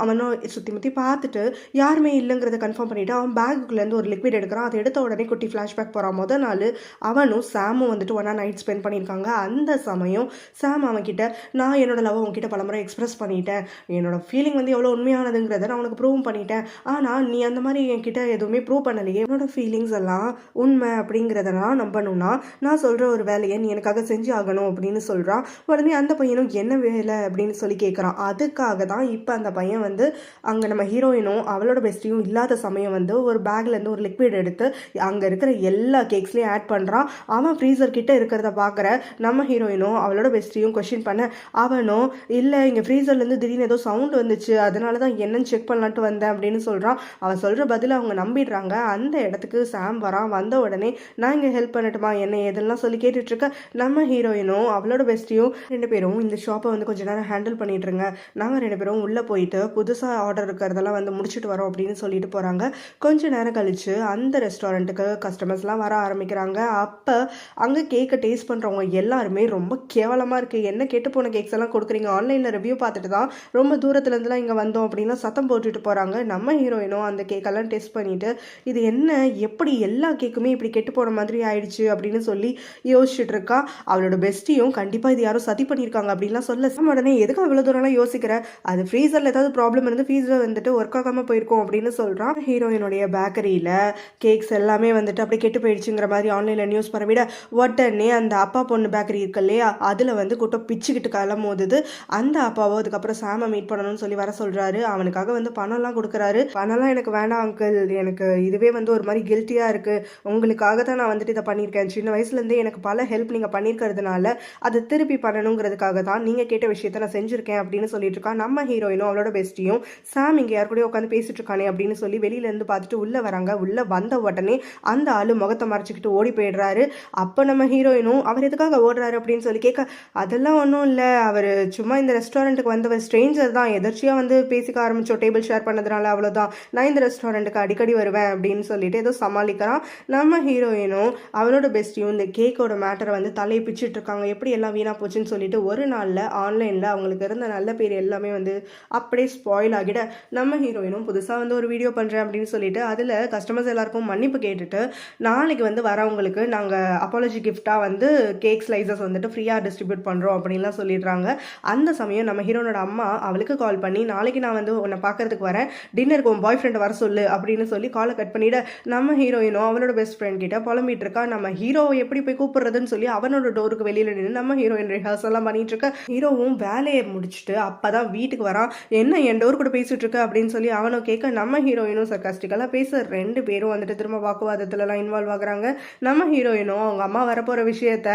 அவனும் சுற்றி முற்றி பார்த்துட்டு யாருமே இல்லைங்கிறத கன்ஃபார்ம் பண்ணிவிட்டு அவன் பேக்குள்ளேருந்து ஒரு லிக்விட் எடுக்கிறான். அதை எடுத்த உடனே குட்டி ஃப்ளாஷ்பேக் போகிறான். முதல் நாள் அவனும் சாமும் வந்துட்டு ஒன்றா நைட் ஸ்பெண்ட் பண்ணியிருக்காங்க. அந்த சமயம் சாம் அவன்கிட்ட நான் என்னோட லவ் உங்ககிட்ட பலமுறை எக்ஸ்பிரஸ் பண்ணிட்டேன் என்னோட ஃபீலிங் வந்து எவ்வளோ உண்மையானதுங்கிறத நான் உனக்கு ப்ரூவ் பண்ணிட்டேன் ஆனால் நீ அந்த மாதிரி என்கிட்ட எதுவுமே ப்ரூவ் பண்ணலையே என்னோட ஃபீலிங்ஸ் எல்லாம் உண்மை அப்படிங்கிறதெல்லாம் நம்பணும்னா நான் சொல்கிற ஒரு வேலையை நீ எனக்காக செஞ்சு ஆகணும் அப்படின்னு சொல்கிறான். உடனே அந்த பையனும் என்ன வேலை அப்படின்னு சொல்லி கேட்குறான். அதுக்காக தான் இப்போ அந்த பையன் வந்து அங்கே நம்ம ஹீரோயினும் அவளோட பெஸ்டியும் இல்லாத சமயம் வந்து ஒரு பேக்லேருந்து ஒரு லிக்விட் எடுத்து அங்கே இருக்கிற எல்லா கேக்ஸ்லையும் ஆட் பண்ணுறான். அவன் ஃப்ரீசர் கிட்ட இருக்கிறத பார்க்குற நம்ம ஹீரோயினும் அவளோட பெஸ்டியும் கொஸ்டின் பண்ண அவனும் இல்லை இங்கே ஃப்ரீசர்லேருந்து திடீர்னு ஏதோ சவுண்ட் வந்துச்சு அதனால தான் என்னன்னு செக் பண்ணலான்ட்டு வந்தேன் அப்படின்னு சொல்கிறான். அவன் சொல்கிற பதில் அவங்க நம்பிடுறாங்க. அந்த இடத்துக்கு சாம் வரான். வந்த உடனே நான் இங்கே ஹெல்ப் பண்ணட்டுமா என்ன எதெல்லாம் சொல்லி கேட்டுட்ருக்க நம்ம ஹீரோயினும் அவளோட பெஸ்டியும் ரெண்டு பேரும் இந்த ஷாப்பை வந்து கொஞ்ச நேரம் ஹேண்டில் பண்ணிட்டு இருங்க நாங்கள் ரெண்டு பேரும் உள்ளே போயிட்டு புதுசாக ஆர்டர் இருக்கிறதெல்லாம் வந்து முடிச்சுட்டு வரோம் அப்படின்னு சொல்லிட்டு போகிறாங்க. கொஞ்ச நேரம் கழிச்சு அந்த ரெஸ்டாரண்ட்டுக்கு கஸ்டமர்ஸ்லாம் வர ஆரம்பிக்கிறாங்க. அப்போ அங்கே கேக்கை டேஸ்ட் பண்ணுறவங்க எல்லாருமே ரொம்ப கேவலமாக இருக்குது என்ன கெட்டு போன கேக்ஸ் எல்லாம் கொடுக்குறீங்க ஆன்லைனில் ரிவ்யூ பார்த்துட்டு தான் ரொம்ப தூரத்துலேருந்துலாம் இங்கே வந்தோம் அப்படின்னா சத்தம் போட்டுட்டு போகிறாங்க. நம்ம ஹீரோயினும் அந்த கேக்கெல்லாம் டேஸ்ட் பண்ணிட்டு இது என்ன எப்படி எல்லா கேக்குமே இப்படி கெட்டு போன மாதிரி ஆயிடுச்சு அப்படின்னு சொல்லி யோசிச்சுட்டு இருக்கா. அவளோட பெஸ்டியும் கண்டிப்பா இது யாரும் சதி பண்ணியிருக்காங்க அப்படின்லாம் சொல்ல உடனே எதுக்கு அவ்வளவு தூரம்லாம் யோசிக்கிற அது ஃப்ரீசர்ல ஏதாவது ப்ராப்ளம் இருந்து ஃப்ரீசர் வந்துட்டு ஒர்க் ஆகாம போயிருக்கோம் அப்படின்னு சொல்றான். ஹீரோயினுடைய பேக்கரியில கேக்ஸ் எல்லாமே வந்துட்டு அப்படி கெட்டு போயிடுச்சுங்கிற மாதிரி ஆன்லைன்ல நியூஸ் பரவிட உடனே அந்த அப்பா பொண்ணு பேக்கரி இருக்கு இல்லையா அதுல வந்து கூட்டம் பிச்சுக்கிட்டு கிளம்பும் போது அந்த அப்பாவோ அதுக்கப்புறம் சாம மீட் பண்ணணும்னு சொல்லி வர சொல்றாரு. அவனுக்காக வந்து பணம்லாம் கொடுக்குறாரு. பணம்லாம் எனக்கு வேண்டாம் அங்கிள் எனக்கு இதுவே வந்து ஒரு மாதிரி கில்ட்டியா இருக்கு உங்களுக்காக தான் நான் வந்துட்டு இதை பண்ணியிருக்கேன் சின்ன வயசுலேருந்தே எனக்கு பல ஹெல்ப் நீங்கள் பண்ணியிருக்கிறதுனால அதை திருப்பி பண்ணணுங்கிறதுக்காக தான் நீங்கள் கேட்ட விஷயத்த நான் செஞ்சுருக்கேன் அப்படின்னு சொல்லிட்டு இருக்கான். நம்ம ஹீரோயினும் அவளோட பெஸ்டியும் சாம் இங்கே யார் கூட உட்காந்து பேசிட்டு இருக்கானே அப்படின்னு சொல்லி வெளியிலேருந்து பார்த்துட்டு உள்ளே வராங்க. உள்ளே வந்த உடனே அந்த ஆளு முகத்தை மறைச்சிக்கிட்டு ஓடி போயிடுறாரு. அப்போ நம்ம ஹீரோயினும் அவர் எதுக்காக ஓடுறாரு அப்படின்னு சொல்லி கேட்க அதெல்லாம் ஒன்றும் இல்லை அவர் சும்மா இந்த ரெஸ்டாரண்ட்டுக்கு வந்தவர் ஸ்ட்ரேஞ்சர் தான் எதர்ச்சியாக வந்து பேசிக்க ஆரம்பிச்சோம் டேபிள் ஷேர் பண்ணதுனால அவ்வளோதான் நான் இந்த ரெஸ்டாரண்ட்டுக்கு அடிக்கடி வருவேன் அப்படின்னு சொல்லிட்டு ஏதோ சமாளிக்கிறான். நம்ம ஹீரோயினும் அவளோட பெஸ்டியும் இந்த கேக்கோட மேட்டரை வந்து தலையை பிச்சுட்டு இருக்காங்க எப்படி எல்லாம் வீணா போச்சுன்னு சொல்லிட்டு ஒரு நாளில் ஆன்லைனில் அவங்களுக்கு இருந்த நல்ல பேர் எல்லாமே வந்து அப்படியே ஸ்பாயில் ஆகிட நம்ம ஹீரோயினும் புதுசாக வந்து ஒரு வீடியோ பண்ணுறேன் அப்படின்னு சொல்லிட்டு அதில் கஸ்டமர்ஸ் எல்லாருக்கும் மன்னிப்பு கேட்டுட்டு நாளைக்கு வந்து வரவங்களுக்கு நாங்கள் அப்பாலஜி கிஃப்டாக வந்து கேக் ஸ்லைசஸ் வந்துட்டு ஃப்ரீயாக டிஸ்ட்ரிபியூட் பண்ணுறோம் அப்படின்லாம் சொல்லிடுறாங்க. அந்த சமயம் நம்ம ஹீரோனோட அம்மா அவளுக்கு கால் பண்ணி நாளைக்கு நான் நான் வந்து உன்னை பார்க்கறதுக்கு வரேன், டின்னருக்கு உன் பாய் ஃப்ரெண்டை வர சொல்லு அப்படின்னு சொல்லி காலை கட் பண்ணிவிட நம்ம ஹீரோயினும் அவளோட பெஸ்ட் ஃப்ரெண்ட் கிட்ட புலம்பிட்டு இருக்கா. நம்ம ஹீரோவை எப்படி போய் கூப்பிடுறதுன்னு சொல்லி அவனோட டோருக்கு வெளியில் நின்று நம்ம ஹீரோயின் ரிஹர்சல்லாம் பண்ணிட்டு இருக்க. ஹீரோவும் வேலையை முடிச்சுட்டு அப்பதான் வீட்டுக்கு வரான். என்ன என் டோர் கூட பேசிட்டு இருக்க அப்படின்னு சொல்லி அவனும் கேட்க நம்ம ஹீரோயினும் சர்காஸ்டிக்கலாக பேச 2 பேரும் வந்துட்டு திரும்ப வாக்குவாதத்துலலாம் இன்வால்வ் ஆகுறாங்க. நம்ம ஹீரோயினும் அவங்க அம்மா வரப்போகிற விஷயத்த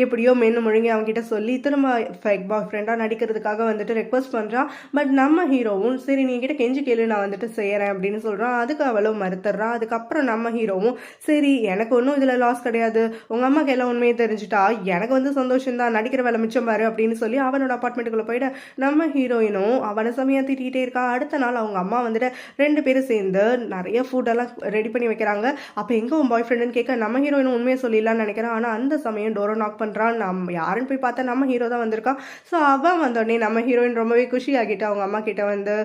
எப்படியோ மென்னு முழுங்கி அவங்க கிட்ட சொல்லி திரும்ப ஃபேக் பாய் ஃப்ரெண்டாக நடிக்கிறதுக்காக வந்துட்டு ரெக்வஸ்ட் பண்ணுறான். பட் நம்ம ஹீரோவும் சரி நீ கிட்ட கெஞ்சி கேளு நான் வந்துட்டு செய்கிறேன் அப்படின்னு சொல்கிறான். அதுக்கு அவளும் மறுத்துறான். அதுக்கப்புறம் நம்ம ஹீரோவும் சரி எனக்கு ஒன்றும் இதில் லாஸ் கிடையாது, உங்கள் அம்மாக்கு எல்லாம் உண்மையை தெரிஞ்சுட்டா எனக்கு வந்து சந்தோஷம் தான், நடிக்கிற வேலை மிச்சம் பாரு அப்படின்னு சொல்லி அவனோட அப்பார்ட்மெண்ட்டுக்குள்ளே போயிட நம்ம ஹீரோயினும் அவனை சமயம் திட்டிகிட்டே இருக்கா. அடுத்த நாள் அவங்க அம்மா வந்துட்டு 2 பேரும் சேர்ந்து நிறைய ஃபுட்டெல்லாம் ரெடி பண்ணி வைக்கிறாங்க. அப்போ எங்கே உன் பாய் ஃப்ரெண்டுன்னு கேட்க நம்ம ஹீரோயினும் உண்மையை சொல்லிடலான்னு நினைக்கிறேன். ஆனால் அந்த சமயம் டோரை நாக் பண்ணுறான். நம்ம யாருன்னு போய் பார்த்தா நம்ம ஹீரோ தான் வந்திருக்கான். ஸோ அவன் வந்தோடனே நம்ம ஹீரோயின் ரொம்பவே குஷி ஆகிட்டு அவங்க அம்மா கிட்ட வந்து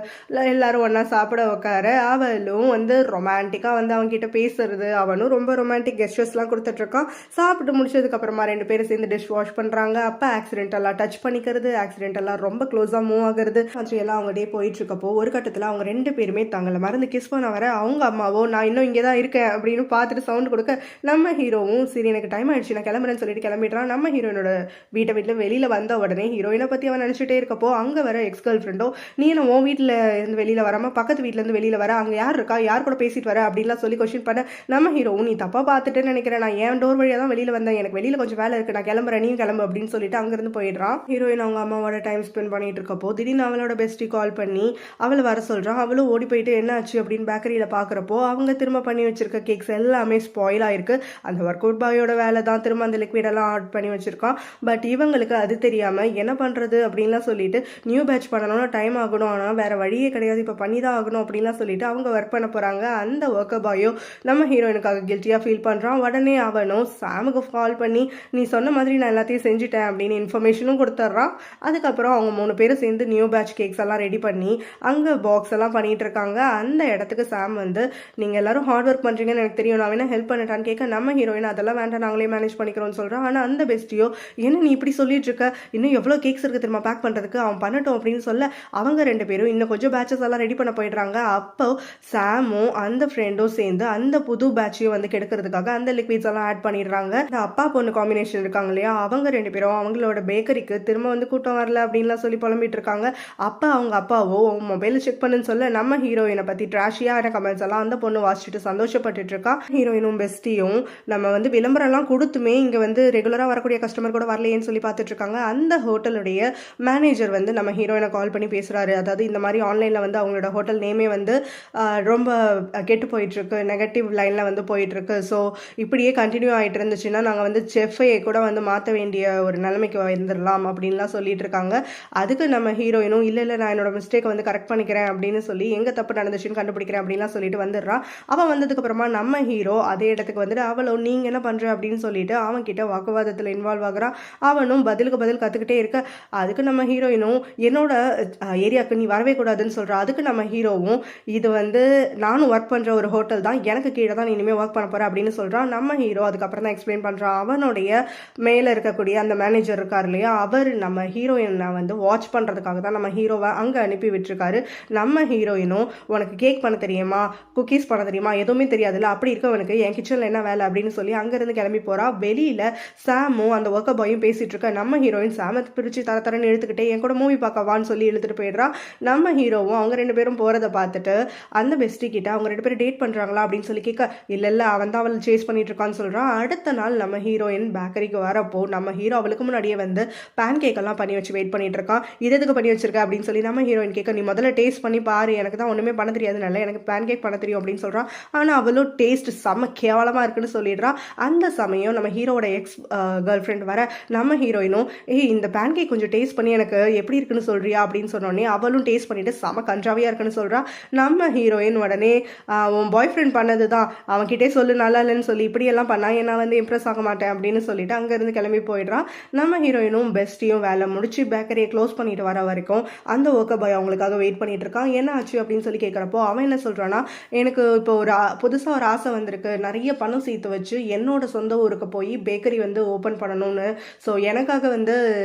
எல்லாரும் ஒன்றா சாப்பிட உட்கார அவளும் வந்து ரொமான்டிக்காக வந்து அவங்க கிட்ட பேசுறது, அவனும் ரொம்ப ரொமான்டிக் கெஸ்டர்ஸ்லாம் கொடுத்துட்ருக்கான். சாப்பிட்டு முடிச்சதுக்கப்புறமா 2 பேரும் சேர்ந்து டிஷ் வாஷ் பண்ணுறாங்க. அப்போ ஆக்சிடென்டெல்லாம் டச் பண்ணிக்கிறது, ஆக்சிடென்டெல்லாம் ரொம்ப க்ளோஸாக மூவ் ஆகுறது எல்லாம் அவங்க டே போயிட்டு இருக்கப்போ ஒரு கட்டத்தில் அவங்க 2 பேருமே தங்களை மறந்து கிஸ் பண்ண வர அவங்க அம்மாவோ நான் இன்னும் இங்கே தான் இருக்கேன் அப்படின்னு பார்த்துட்டு சவுண்ட் கொடுக்க நம்ம ஹீரோவும் சரி எனக்கு டைம் ஆயிடுச்சு நான் கிளம்புறேன்னு சொல்லிட்டு கிளம்பிடுறான். நம்ம ஹீரோயினோட வீட்டில் வெளியில் வந்த உடனே ஹீரோயினை பற்றி அவன் நினச்சிட்டே இருக்கப்போ அங்கே வர எக்ஸ் கேர்ள் ஃப்ரெண்டோ நீ என்ன உன் வீட்டில் இருந்து வெளியில் வராமல் பக்கத்து வீட்டிலேருந்து வெளியில் வர, அங்கே யார் இருக்கா, யார் கூட பேசிட்டு வர அப்படின்லாம் சொல்லி கொஸ்டின் பண்ண நம்ம ஹீரோவும் நீ தப்பாக பார்த்துட்டேன்னு நினைக்கிறேன், நான் ஏன் டோர் வழியாக தான் வெளியில் வந்தேன், எனக்கு வெளியில் கொஞ்சம் வேலை இருக்குது, நான் கிளம்புறேன் நீ கிளம்பு அப்படின்னு சொல்லிட்டு அங்கேருந்து போயிடுறான். ஹீரோயின் அவங்க அம்மாவோட டைம் ஸ்பெண்ட் பண்ணிட்டு இருக்கப்போ திடீர்னு அவளோட பெஸ்டி கால் பண்ணி அவளை வர சொல்கிறான். அவளும் ஓடி போயிட்டு என்ன ஆச்சு அப்படின்னு பேக்கரியில் பார்க்குறப்போ அவங்க திரும்ப பண்ணி வச்சிருக்க கேக்ஸ் எல்லாமே ஸ்பாயில் ஆயிருக்கு. அந்த ஒர்க் அவுட் பாயோட வேலை தான், திரும்ப அந்த லிக்விடெல்லாம் ஆட் பண்ணி வச்சிருக்கான். பட் இவங்களுக்கு அது தெரியாமல் என்ன பண்ணுறது அப்படின்லாம் சொல்லிட்டு நியூ பேட்ச் பண்ணணும்னா டைம் ஆகணும், ஆனால் வேற வழியே கிடையாது, இப்போ பண்ணி தான் ஆகணும் அப்படின்லாம் சொல்லிட்டு அவங்க ஒர்க் பண்ண போகிறாங்க. அந்த ஒர்க் பாயோ நம்ம ஹீரோயினுக்காக கில்ட்டியாக ஃபீல் பண்ணுறான். உடனே அவனும் சாமுக்கு கால் பண்ணி நீ சொன்ன மாதிரி நான் எல்லாத்தையும் செஞ்சுட்டேன் அப்படின்னு இன்ஃபர்மேஷனும் கொடுத்துட்றான். அதுக்கப்புறம் அவங்க 3 பேரும் சேர்ந்து நியூ பேட்ச் கேக்ஸ் எல்லாம் ரெடி பண்ணி அங்கே பாக்ஸ் எல்லாம் பண்ணிட்டு இருக்காங்க. அந்த இடத்துக்கு சாம் வந்து நீங்கள் எல்லாரும் ஹார்ட் ஒர்க் பண்ணுறீங்கன்னு எனக்கு தெரியும், நான் வேணா ஹெல்ப் பண்ணிட்டான்னு கேட்க நம்ம ஹீரோயின் அதெல்லாம் வேண்டாம் நாங்களே மேனேஜ் பண்ணிக்கிறோம்னு சொல்கிறான். ஆனால் அந்த பெஸ்டியோ என்ன நீ இப்படி சொல்லிட்டு இருக்க, இன்னும் எவ்வளோ கேக்ஸ் இருக்குது திரும்ப பேக் பண்ணுறதுக்கு, அவன் பண்ணட்டும் அப்படின்னு சொல்ல அவங்க 2 பேரும் இன்னும் கொஞ்சம் பேட்சஸ் எல்லாம் ரெடி பண்ண போயிடுறாங்க. அப்போ சாமும் அந்த ஃப்ரெண்டும் சேர்ந்து அந்த புது பேட்சையும் வந்து கெடுக்கிறதுக்காக அந்த லிக்விட்ஸ் எல்லாம் ஆட் பண்ணிடுறாங்க. இந்த அப்பா பொண்ணு காம்பினேஷன் இருக்காங்க இல்லையா, அவங்க 2 பேரும் அவங்களோட பேக்கரிக்கு திரும்ப வந்து கூட்டம் வரல அப்படின்லாம் சொல்லி புலம்பிட்டு இருக்காங்க. அப்போ அவங்க அப்பாவோ மொபைல் செக் பண்ணுன்னு சொல்ல நம்ம ஹீரோயினை பற்றி ட்ராஷியான கமெண்ட்ஸ் எல்லாம் அந்த பொண்ணு வாசிச்சுட்டு சந்தோஷப்பட்டுட்டு இருக்கா. ஹீரோயினும் பெஸ்டியும் நம்ம வந்து விளம்பரம்லாம் கொடுத்துமே இங்கே வந்து ரெகுலராக வரக்கூடிய கஸ்டமர் கூட வரலையேன்னு சொல்லி பார்த்துட்டு இருக்காங்க. அந்த ஹோட்டலுடைய மேனேஜர் வந்து நம்ம ஹீரோயினை கால் பண்ணி பேசுகிறாரு. அதாவது இந்த மாதிரி ஆன்லைனில் வந்து அவங்களோட ஹோட்டல் நேமே வந்து ரொம்ப கெட்டு போயிட்டுருக்கு, நெகட்டிவ் லைனில் வந்து போயிட்டுருக்கு. ஸோ இப்படியே கண்டினியூ ஆகிட்டு இருந்துச்சுன்னா நாங்கள் வந்து செஃப்பையை கூட வந்து மாற்ற வேண்டிய ஒரு நிலைமைக்கு வந்துடலாம் அப்படின்லாம் சொல்லிட்டு இருக்காங்க. அதுக்கு நம்ம ஹீரோயினும் இல்லை நான் என்னோட மிஸ்டேக்கை வந்து கரெக்ட் பண்ணிக்கிறேன் அப்படின்னு சொல்லி எங்கே தப்பு நடந்துச்சுன்னு கண்டுபிடிக்கிறேன் அப்படின்லாம் சொல்லிட்டு வந்துடுறான். அவன் வந்ததுக்கப்புறமா நம்ம ஹீரோ அதே இடத்துக்கு வந்துட்டு அவளும் நீங்கள் என்ன பண்ணுற அப்படின்னு சொல்லிட்டு அவன் கிட்ட வாக்குவாதத்தில் இன்வால்வ் ஆகுறான். அவனும் பதிலுக்கு பதில் கற்றுக்கிட்டே இருக்க அதுக்கு நம்ம ஹீரோயினும் என்னோட ஏரியாவுக்கு நீ வரவே கூடாதுன்னு சொல்கிறான். அதுக்கு நம்ம ஹீரோவும் இது வந்து நானும் ஒர்க் பண்ணுற ஒரு ஹோட்டல் தான், எனக்கு கீழே தான் நீ இனிமேல் ஒர்க் பண்ண போகிற அப்படின்னு சொல்கிறான். நம்ம ஹீரோ அதுக்கப்புறம் தான் எக்ஸ்பிளைன் பண்ணுறான். அவனுடைய மேலே இருக்கக்கூடிய அந்த மேனேஜர் இருக்கார் இல்லையா, அவர் நம்ம ஹீரோயினை வந்து வாட்ச் பண்ணுறதுக்காக தான் நம்ம ஹீரோவை அங்கே அனுப்பி விட்டுருக்காரு. நம்ம ஹீரோயினும் உனக்கு கேக் பண்ண தெரியுமா, குக்கீஸ் பண்ண தெரியுமா, எதுவுமே தெரியாதுல்ல, அப்படி இருக்கவனுக்கு என் கிச்சனில் என்ன வேலை அப்படின்னு சொல்லி அங்கேருந்து கிளம்பி போகிறா. வெளியில் சாமும் அந்த ஒர்க்கர் பாயும் பேசிகிட்டு இருக்க நம்ம ஹீரோயின் சாமை பிரித்து தரன்னு இழுத்துக்கிட்டே என் கூட மூவி பார்க்கவான்னு சொல்லி இழுத்துட்டு போயிடுறா. நம்ம ஹீரோவும் அவங்க 2 பேரும் போகிறத பார்த்துட்டு அந்த பெஸ்டி கிட்ட அவங்க 2 பேரும் டேட் பண்ணுறாங்களா அப்படின்னு சொல்லி கேட்க இல்லை அவன் தான் அவளை சேஸ் பண்ணிட்டு இருக்கான்னு சொல்கிறான். அடுத்த நாள் நம்ம ஹீரோயின் பேக்கரிக்கு வரப்போ நம்ம ஹீரோ அவளுக்கு முன்னாடியே வந்து பேன் கேக் எல்லாம் பண்ணி வச்சு வெயிட் பண்ணிட்டு இருக்கான். எதுக்கு பண்ணி வச்சிருக்க அப்படின்னு சொல்லி நம்ம ஹீரோயின் கேட்க நீ முதல்ல டேஸ்ட் பண்ணி பாரு, எனக்கு தான் ஒன்றுமே பண்ண தெரியாதுனால எனக்கு பேன் கேக் பண்ண தெரியும் அப்படின்னு சொல்கிறான். ஆனால் அவளும் டேஸ்ட் செம்ம கேவலமாக இருக்குன்னு சொல்லிடுறான். அந்த சமயம் நம்ம ஹீரோட எக்ஸ் கேர்ள் ஃப்ரெண்ட் வர நம்ம ஹீரோயினும் இந்த பேன் கேக் கொஞ்சம் டேஸ்ட் பண்ணி எனக்கு எப்படி இருக்குன்னு சொல்றியா அப்படின்னு சொன்னோடனே அவளும் டேஸ்ட் பண்ணிட்டு செம கன்றாவியாக இருக்குன்னு சொல்கிறா. நம்ம ஹீரோயின் உடனே உன் பாய் ஃப்ரெண்ட் பண்ணது தான், அவன்கிட்டே சொல்லு நல்லா இல்லைன்னு சொல்லி இப்படியெல்லாம் பண்ணா நான் வந்து இம்ப்ரெஸ் ஆக மாட்டேன் அப்படின்னு சொல்லிட்டு அங்கேருந்து கிளம்பி போயிடுறான். நம்ம ஹீரோயினும் பெஸ்டியும் வேலை முடிச்சு பேக்கரியை க்ளோஸ் பண்ணிட்டு வர வரைக்கும் அந்த ஒர்க்கர் பாய் அவங்களுக்காக வெயிட் பண்ணிட்டு இருக்கான். என்ன ஆச்சு அப்படின்னு சொல்லி கேட்குறப்போ அவன் என்ன சொல்கிறான்னா எனக்கு இப்போ புதுசாக ஒரு ஆசை வந்திருக்கு, நிறைய பணம் சேர்த்து வச்சு என்னோட சொந்த ஊருக்கு போய் பேக்கரி வந்து ஓப்பன் பண்ணணும்னு, ஸோ எனக்காக வந்து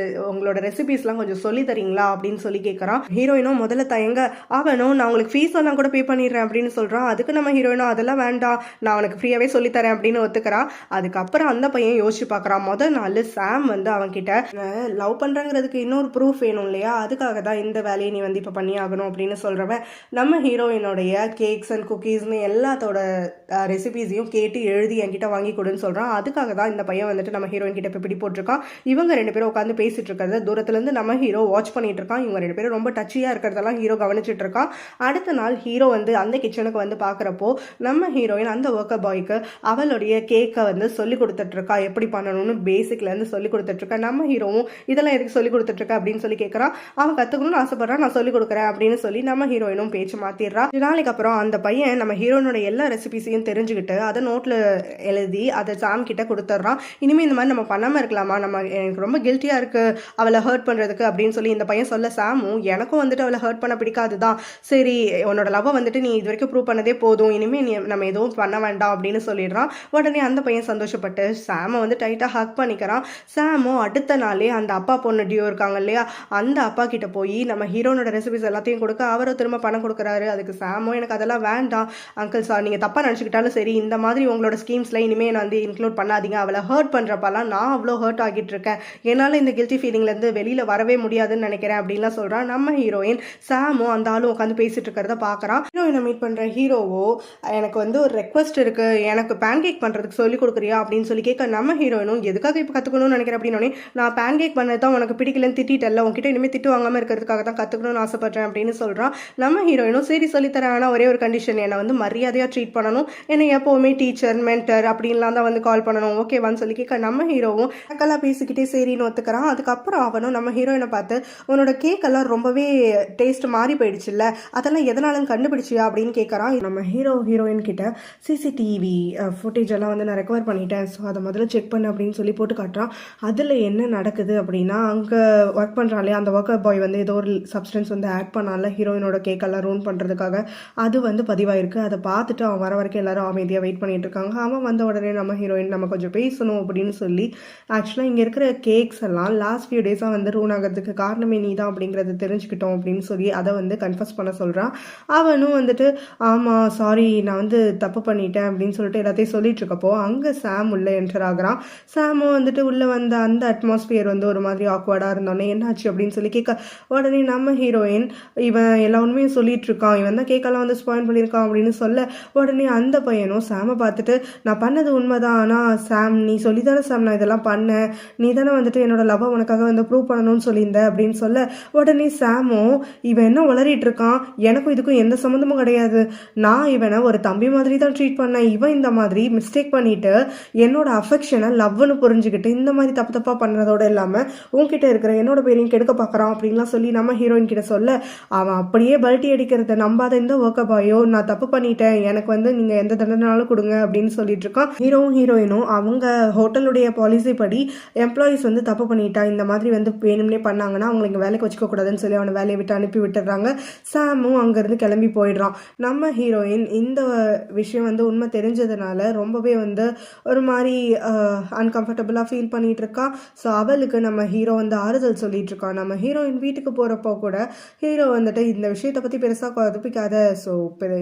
உங்களோட ரெசிபீஸ்லாம் கொஞ்சம் சொல்லி தரீங்களா அப்படின்னு சொல்லி கேட்குறான். ஹீரோயினும் முதல்ல சொல்ல தயங்க அவனும் நான் உங்களுக்கு ஃபீஸ் எல்லாம் கூட பே பண்ணிடுறேன் அப்படின்னு சொல்கிறான். அதுக்கு நம்ம ஹீரோயினும் அதெல்லாம் வேண்டாம், நான் அவனுக்கு ஃப்ரீயாகவே சொல்லித்தரேன் அப்படின்னு ஒத்துக்கிறான். அதுக்கப்புறம் அந்த பையன் யோசிச்சு பார்க்குறான். முதல் நாள் சாம் வந்து அவன்கிட்ட லவ் பண்ணுறங்கிறதுக்கு இன்னொரு ப்ரூஃப் வேணும் இல்லையா, அதுக்காக தான் இந்த வேலையை நீ வந்து இப்போ பண்ணி ஆகணும் அப்படின்னு சொல்கிறவன் நம்ம ஹீரோயினுடைய கேக்ஸ் அண்ட் குக்கீஸ்னு எல்லாத்தோட ரெசிபீஸையும் கேட்டு எழுதி என்கிட்ட வாங்கி கொடுன்னு சொல்கிறான். அதுக்காக தான் இந்த பையன் வந்துட்டு நம்ம ஹீரோயின் கிட்ட இப்போ பிடி போட்டிருக்கான். இவங்க ரெண்டு பேரும் உட்காந்து பேசிட்டு இருக்கிறத தூரத்துலேருந்து நம்ம ஹீரோ வாட்ச் பண்ணிட்டு இருக்கான். இவங்க ரெண்டு பேரும் ரொம்ப டச்சியாக இருக்கிறதெல்லாம் ஹீரோ கவனிச்சுட்டு இருக்கான். அடுத்த நாள் ஹீரோ வந்து அந்த கிச்சனுக்கு வந்து பார்க்குறப்போ நம்ம ஹீரோயின் அந்த ஒர்க்கர் பாய்க்கு அவளுடைய கேக்கை வந்து சொல்லி கொடுத்துட்ருக்கா, எப்படி பண்ணணும்னு பேசிக்லேருந்து சொல்லி கொடுத்துட்ருக்கா. நம்ம ஹீரோவும் இதெல்லாம் எதுக்கு சொல்லி கொடுத்துட்ருக்கா அப்படின்னு சொல்லி கேட்குறான். அவன் கற்றுக்கணும்னு ஆசைப்படுறான், நான் சொல்லி கொடுக்குறேன் அப்படின்னு சொல்லி நம்ம ஹீரோயினும் பேச்சு மாற்றிடுறா. நாளைக்கு அப்புறம் அந்த பையன் நம்ம ஹீரோயினோட எல்லா ரெசிபிஸையும் தெரிஞ்சுக்கிட்டு அதை நோட்டில் எழுதி அதை சாம் கிட்ட கொடுத்துட்றான். இனிமேல் இந்த மாதிரி நம்ம பண்ணாமல் இருக்கலாமா, எனக்கு ரொம்ப கில்ட்டியாக இருக்குது அவளை ஹர்ட் பண்ணுறதுக்கு அப்படின்னு சொல்லி இந்த பையன் சொல்ல சாமும் எனக்கும் வந்துட்டு அவளை ஹர்ட் பண்ண பிடிக்காது தான், சரி உன்னோட லவ்வை வந்துட்டு நீ இது வரைக்கும் ப்ரூவ் பண்ணதே போதும், இனிமேல் நம்ம எதுவும் பண்ண வேண்டாம் அப்படின்னு சொல்லிடுறான். உடனே அந்த பையன் சந்தோஷப்பட்டு சாமை வந்து டைட்டாக ஹக் பண்ணிக்கிறான். சாமும் அடுத்த நாளே அந்த அப்பா பொண்ணு டியோ இருக்காங்க இல்லையா, அந்த அப்பா கிட்ட போய் நம்ம ஹீரோனோட ரெசிபிஸ் எல்லாத்தையும் கொடுக்க அவரை திரும்ப பணம் கொடுக்குறாரு. அதுக்கு சாமும் எனக்கு அதெல்லாம் வேண்டாம் அங்கிள் சார், நீங்கள் தப்பாக நினச்சிக்கிட்டாலும் சரி, இந்த மாதிரி உங்களோட ஸ்கீம்ஸில் இனிமேல் நான் வந்து இன்க்ளூட் பண்ணாதீங்க, அவளை ஹர்ட் பண்ணுறப்பெல்லாம் நான் அவ்வளோ ஹர்ட் ஆகிட்டு இருக்கேன், என்னால் இந்த கில்ட்டி ஃபீலிங்லேருந்து வெளியில் வரவே முடியாதுன்னு நினைக்கிறேன் அப்படின்லாம் சொல்கிறான். நம்ம ஹீரோயின் சாமும் அந்த ஆளும் உட்காந்து பேசிட்டு இருக்கிறத பார்க்குறான். ஹீரோயினை மீட் பண்ணுற ஹீரோவோ எனக்கு வந்து ஒரு ரெக்வஸ்ட் இருக்குது, எனக்கு பேன் கேக் பண்ணுறதுக்கு சொல்லிக் கொடுக்குறியா அப்படின்னு சொல்லி கேட்க நம்ம ஹீரோயினும் எதுக்காக இப்போ கற்றுக்கணும்னு நினைக்கிறேன் அப்படின்னே, நான் பேன் கேக் பண்ணது தான் உனக்கு பிடிக்கலன்னு திட்டிட்டல, உங்ககிட்ட இனிமேல் திட்டு வாங்காமல் இருக்கிறதுக்காக தான் கற்றுக்கணும்னு ஆசைப்பட்றேன் அப்படின்னு சொல்கிறான். நம்ம ஹீரோயினும் சரி சொல்லித்தரேன், ஆனால் ஒரே ஒரு கண்டிஷன், என்னை வந்து மரியாதையாக ட்ரீட் பண்ணணும், என்னை எப்போவுமே டீச்சர் மென்டர் அப்படின்லாம் தான் வந்து கால் பண்ணணும், ஓகேவான்னு சொல்லி கேட்க நம்ம ஹீரோவும் அக்கெல்லாம் பேசிக்கிட்டே சரின்னு ஒத்துக்கிறான். அதுக்கப்புறம் அவனும் நம்ம ஹீரோயினை பார்த்து உன்னோட கேக்கெல்லாம் ரொம்பவே டேஸ்ட் மாறி போயிடுச்சுல்ல, அதெல்லாம் எதனாலும் கண்டுபிடிச்சியா அப்படின்னு கேட்குறான். நம்ம ஹீரோயின் கிட்ட சிசிடிவி ஃபுட்டேஜ் எல்லாம் வந்து நான் ரெக்கவர் பண்ணிட்டேன், ஸோ அதை முதல்ல செக் பண்ணு அப்படின்னு சொல்லி போட்டு காட்டுறான். அதில் என்ன நடக்குது அப்படின்னா, அங்கே ஒர்க் பண்ணுறாலே அந்த ஒர்க்கர் பாய் வந்து ஏதோ ஒரு சப்ஸ்டன்ஸ் வந்து ஆட் பண்ணால ஹீரோயினோட கேக்கெல்லாம் ரூன் பண்ணுறதுக்காக, அது வந்து பதிவாயிருக்கு. அதை பார்த்துட்டு அவன் வர வரைக்கும் எல்லாரும் அமைதியாக வெயிட் பண்ணிட்டு இருக்காங்க. அவன் வந்த உடனே நம்ம ஹீரோயின் நம்ம கொஞ்சம் பேசணும் அப்படின்னு சொல்லி, ஆக்சுவலாக இங்கே இருக்கிற கேக்ஸ் எல்லாம் லாஸ்ட் ஃபியூ டேஸாக வந்து ரூன் ஆகிறதுக்கு காரணமே நீ தான் அப்படிங்கிறத தெரிஞ்சுக்கிட்டோம் அப்படின்னு சொல்லி அதை வந்து கன்ஃபஸ் பண்ண சொல்கிறான். அவனும் வந்துட்டு ஆமாம் சாரி நான் வந்து தப்பு பண்ணிட்டேன் அப்படின்னு சொல்லிட்டு எல்லாத்தையும் சொல்லிட்டு இருக்கப்போ அங்கே சாம் உள்ளே என்டர் ஆகுறான். சாமும் வந்துட்டு உள்ளே வந்த அந்த அட்மாஸ்பியர் வந்து ஒரு மாதிரி ஆக்வர்டாக இருந்தோடனே என்னாச்சு அப்படின்னு சொல்லி கேட்க, உடனே நம்ம ஹீரோயின் இவன் எல்லா உண்மையும் சொல்லிட்டு இருக்கான், இவன் தான் கேக்கெல்லாம் வந்து ஸ்பாயில் பண்ணியிருக்கான் அப்படின்னு சொல்ல, உடனே அந்த பையனும் சாமை பார்த்துட்டு நான் பண்ணது உண்மைதான், ஆனால் சாம் நீ சொல்லித்தானே சாம் நான் இதெல்லாம் பண்ணேன், நீ தானே வந்துட்டு என்னோட லவ்வை உனக்காக வந்து ப்ரூவ் பண்ணணும்னு சொல்லியிருந்த அப்படின்னு சொல்ல, உடனே சாமும் இவன் என்ன வளரிட்டு இருக்கான், எனக்கும் இதுக்கும் எந்த சம்மந்தமும் கிடையாது, நான் இவனை ஒரு தம்பி மாதிரி தான் ட்ரீட் பண்ணேன், இவன் இந்த மாதிரி மிஸ்டேக் பண்ணிட்டு என்னோட அஃபெக்ஷனை லவ்னு புரிஞ்சுக்கிட்டு இந்த மாதிரி தப்பு தப்பாக பண்ணுறதோட இல்லாமல் உன்கிட்ட இருக்கிற என்னோட பேரையும் கெடுக்க பார்க்குறான் அப்படின்லாம் சொல்லி நம்ம ஹீரோயின் கிட்ட சொல்ல, அவன் அப்படியே பல்ட்டி அடிக்கிறத நம்பாத இந்த ஒர்க்கர் பாயோ நான் தப்பு பண்ணிட்டேன், எனக்கு வந்து நீங்கள் எந்த தண்டனாலும் கொடுங்க அப்படின்னு சொல்லிட்டு இருக்கான். ஹீரோயினும் அவங்க ஹோட்டலுடைய பாலிசி படி எம்ப்ளாயிஸ் வந்து தப்பு பண்ணிட்டா இந்த மாதிரி வந்து வேணும்னே பண்ணாங்கன்னா அவங்களை இங்கே வேலைக்கு வச்சுக்க கூடாதுன்னு சொல்லி அவனை வேலையை விட்டு அனுப்பி விட்டுறாங்க. சாமும் அங்கேருந்து கிளம்பி போயிடுறான். நம்ம ஹீரோயின் இந்த விஷயம் வந்து உண்மை தெரிஞ்சதுனால ரொம்பவே வந்து ஒரு மாதிரி அன்கம்ஃபர்டபுளாக ஃபீல் பண்ணிட்டு இருக்கா. ஸோ அவளுக்கு நம்ம ஹீரோ வந்து ஆறுதல் சொல்லிட்டு இருக்கான். நம்ம ஹீரோயின் வீட்டுக்கு போகிறப்போ கூட ஹீரோ வந்துட்டு இந்த விஷயத்தை பற்றி பெருசாக கதுப்பிக்காத, ஸோ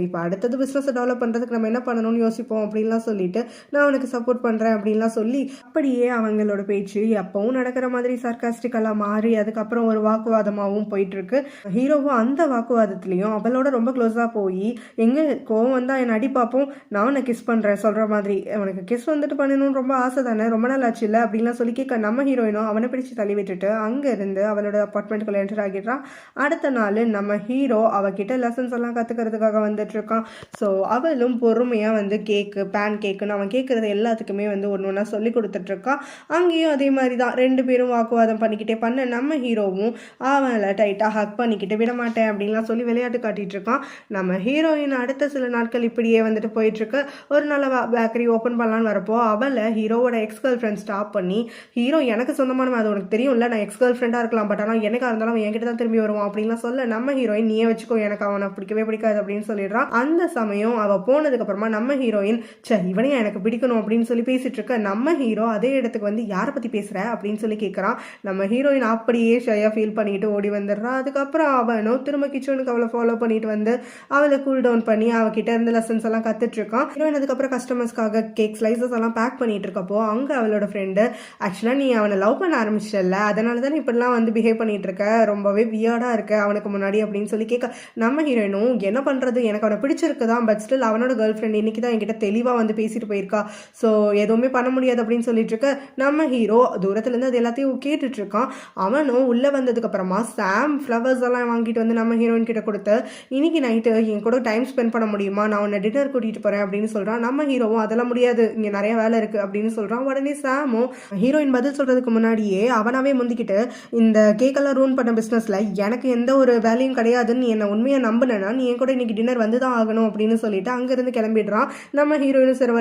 இப்போ அடுத்தது பிஸ்னஸை டெவலப் பண்ணுறதுக்கு நம்ம என்ன பண்ணணும்னு யோசிப்போம் அப்படின்லாம் சொல்லிட்டு நான் அவனுக்கு சப்போர்ட் பண்ணுறேன் அப்படின்லாம் சொல்லி அப்படியே அவங்களோட பேச்சு எப்பவும் நடக்கிற மாதிரி சர்க்காஸ்டிக்கலாக மாறி அதுக்கப்புறம் ஒரு வாக்குவாதமாகவும் போயிட்டுருக்கு. ஹீரோவும் அந்த வாக்குவாதத்துலேயும் அவளோட ரொம்ப க்ளோஸாக போய் எங்கே கோவம் வந்தால் என்னை அடி பார்ப்போம், நான் உன்னை கிஸ் பண்ணுறேன் சொல்கிற மாதிரி, அவனுக்கு கிஸ் வந்துட்டு பண்ணணும்னு ரொம்ப ஆசை தானே, ரொம்ப நாள் ஆச்சு இல்லை அப்படின்லாம் சொல்லி கேட்க நம்ம ஹீரோயினும் அவனை பிடிச்சி தள்ளி விட்டுட்டு அங்கேருந்து அவளோட அப்பார்ட்மெண்ட்டுக்குள்ளே என்டர் ஆகிடுறான். அடுத்த நாள் நம்ம ஹீரோ அவகிட்ட லெசன்ஸ் எல்லாம் கற்றுக்கிறதுக்காக வந்துட்டு இருக்கான். ஸோ அவளும் பொறுமையாக வந்து கேக்கு பேன் கேக்குன்னு அவன் கேட்குறது எல்லாத்துக்குமே வந்து ஒன்று ஒன்றா சொல்லி கொடுத்துட்ருக்கான். அங்கேயும் அதே மாதிரி தான் ரெண்டு பேரும் வாக்குவாதம் பண்ணிக்கிட்டே பண்ண நம்ம ஹீரோவும் அவளை டைட்டாக ஹக் பண்ணிக்கிட்டு விடமாட்டேன் அப்படின்லாம் சொல்லி விளையாட்டு காட்டிகிட்டு இருக்கான். நம்ம ஹீரோயின் அடுத்த சில நாட்கள் இப்படியே வந்துட்டு போயிட்டுருக்கு. ஒரு நாள் பேக்கரி ஓப்பன் பண்ணலான்னு வரப்போ அவளை ஹீரோவோட எக்ஸ் கேர்ள் ஃப்ரெண்ட் ஸ்டாப் பண்ணி, ஹீரோ எனக்கு சொந்தமானவன் அது உனக்கு தெரியும்ல, நான் எக்ஸ் கேர்ள் ஃப்ரெண்டாக இருக்கலாம், பட் ஆனால் எனக்காக இருந்தாலும் அவன் என்கிட்ட தான் திரும்பி வருவான் அப்படின்லாம் சொல்ல நம்ம ஹீரோயின் நீயே வச்சுக்கோ, எனக்கு அவனை பிடிக்கவே பிடிக்காது அப்படின்னு சொல்லிடுறான். அந்த சமயம் அவள் போனதுக்கு அப்புறமா நம்ம ஹீரோயின் இவனையும் எனக்கு பிடிக்கணும் அப்படின்னு சொல்லி பேசிட்டு இருக்க நம்ம ஹீரோ அதே இடத்துக்கு வந்து யாரை பற்றி பேசுகிற அப்படின்னு சொல்லி கேட்குறான். நம்ம ஹீரோயின் அப்படியே ஷையாக ஃபீல் பண்ணிட்டு ஓடி வந்துடுறான். அதுக்கப்புறம் அவ அவனும் திரும்ப கிச்சனுக்கு அவளை ஃபாலோ பண்ணிட்டு வந்து அவளை கூல் டவுன் பண்ணி அவகிட்ட இருந்து லெசன்ஸ் எல்லாம் கத்துட்டு இருக்கான். ஹீரோயின் அதுக்கப்புறம் கஸ்டமர்ஸ்க்காக கேக் ஸ்லைசஸ் எல்லாம் பேக் பண்ணிட்டு இருக்கப்போ அங்க அவளோட ஃப்ரெண்டு, ஆக்சுவலா நீ அவனை லவ் பண்ண ஆரம்பிச்சிட்டல, அதனால தான் இப்படிலாம் வந்து பிஹேவ் பண்ணிட்டு இருக்க, ரொம்பவே வியர்டா இருக்க அவனுக்கு முன்னாடி அப்படின்னு சொல்லி கேட்க, நம்ம ஹீரோயினும் என்ன பண்றது, எனக்கு அவனை பிடிச்சிருக்குதான், பட் ஸ்டில் அவனோட கேர்ள் ஃப்ரெண்ட் இன்னைக்கு தான் என்கிட்ட தெளிவா வந்து பேசிட்டு போயிருக்கா, ஸோ எதுவுமே பண்ண முடியாது அப்படின்னு சொல்லிட்டு இருக்க. நம்ம ஹீரோ தூரத்துல இருந்து அது எல்லாத்தையும் கேட்டுட்டு இருக்கான். அவனும் உள்ள வந்ததுக்கு அப்புறமா சாம் ஃப்ளவர்ஸ் எல்லாம் வாங்கிட்டு வந்து நம்ம ஹீரோயின் கிட்ட கொடுத்து, இன்னைக்கு நைட்டு என் கூட டைம் ஸ்பெண்ட் பண்ண முடியுமா, நான் உன்னை டின்னர் கூட்டிட்டு போறேன் அப்படின்னு சொல்றான். நம்ம ஹீரோவும் அதெல்லாம் முடியாது, இங்க நிறைய வேலை இருக்கு அப்படின்னு சொல்றான். உடனே சாமும் ஹீரோயின் பதில் சொல்றதுக்கு முன்னாடியே அவனாவே முந்திக்கிட்டு, இந்த கேக்கெல்லாம் ரூன் பண்ண பிசினஸ்ல எனக்கு எந்த ஒரு வேலையும் கிடையாதுன்னு நீ என்ன உண்மையை நம்பினா நீ என் கூட இன்னைக்கு டின்னர் வந்துதான் ஆகணும் அப்படின்னு சொல்லிட்டு அங்கிருந்து கிளம்பிடுறான். நம்ம ஹீரோயினும் சரி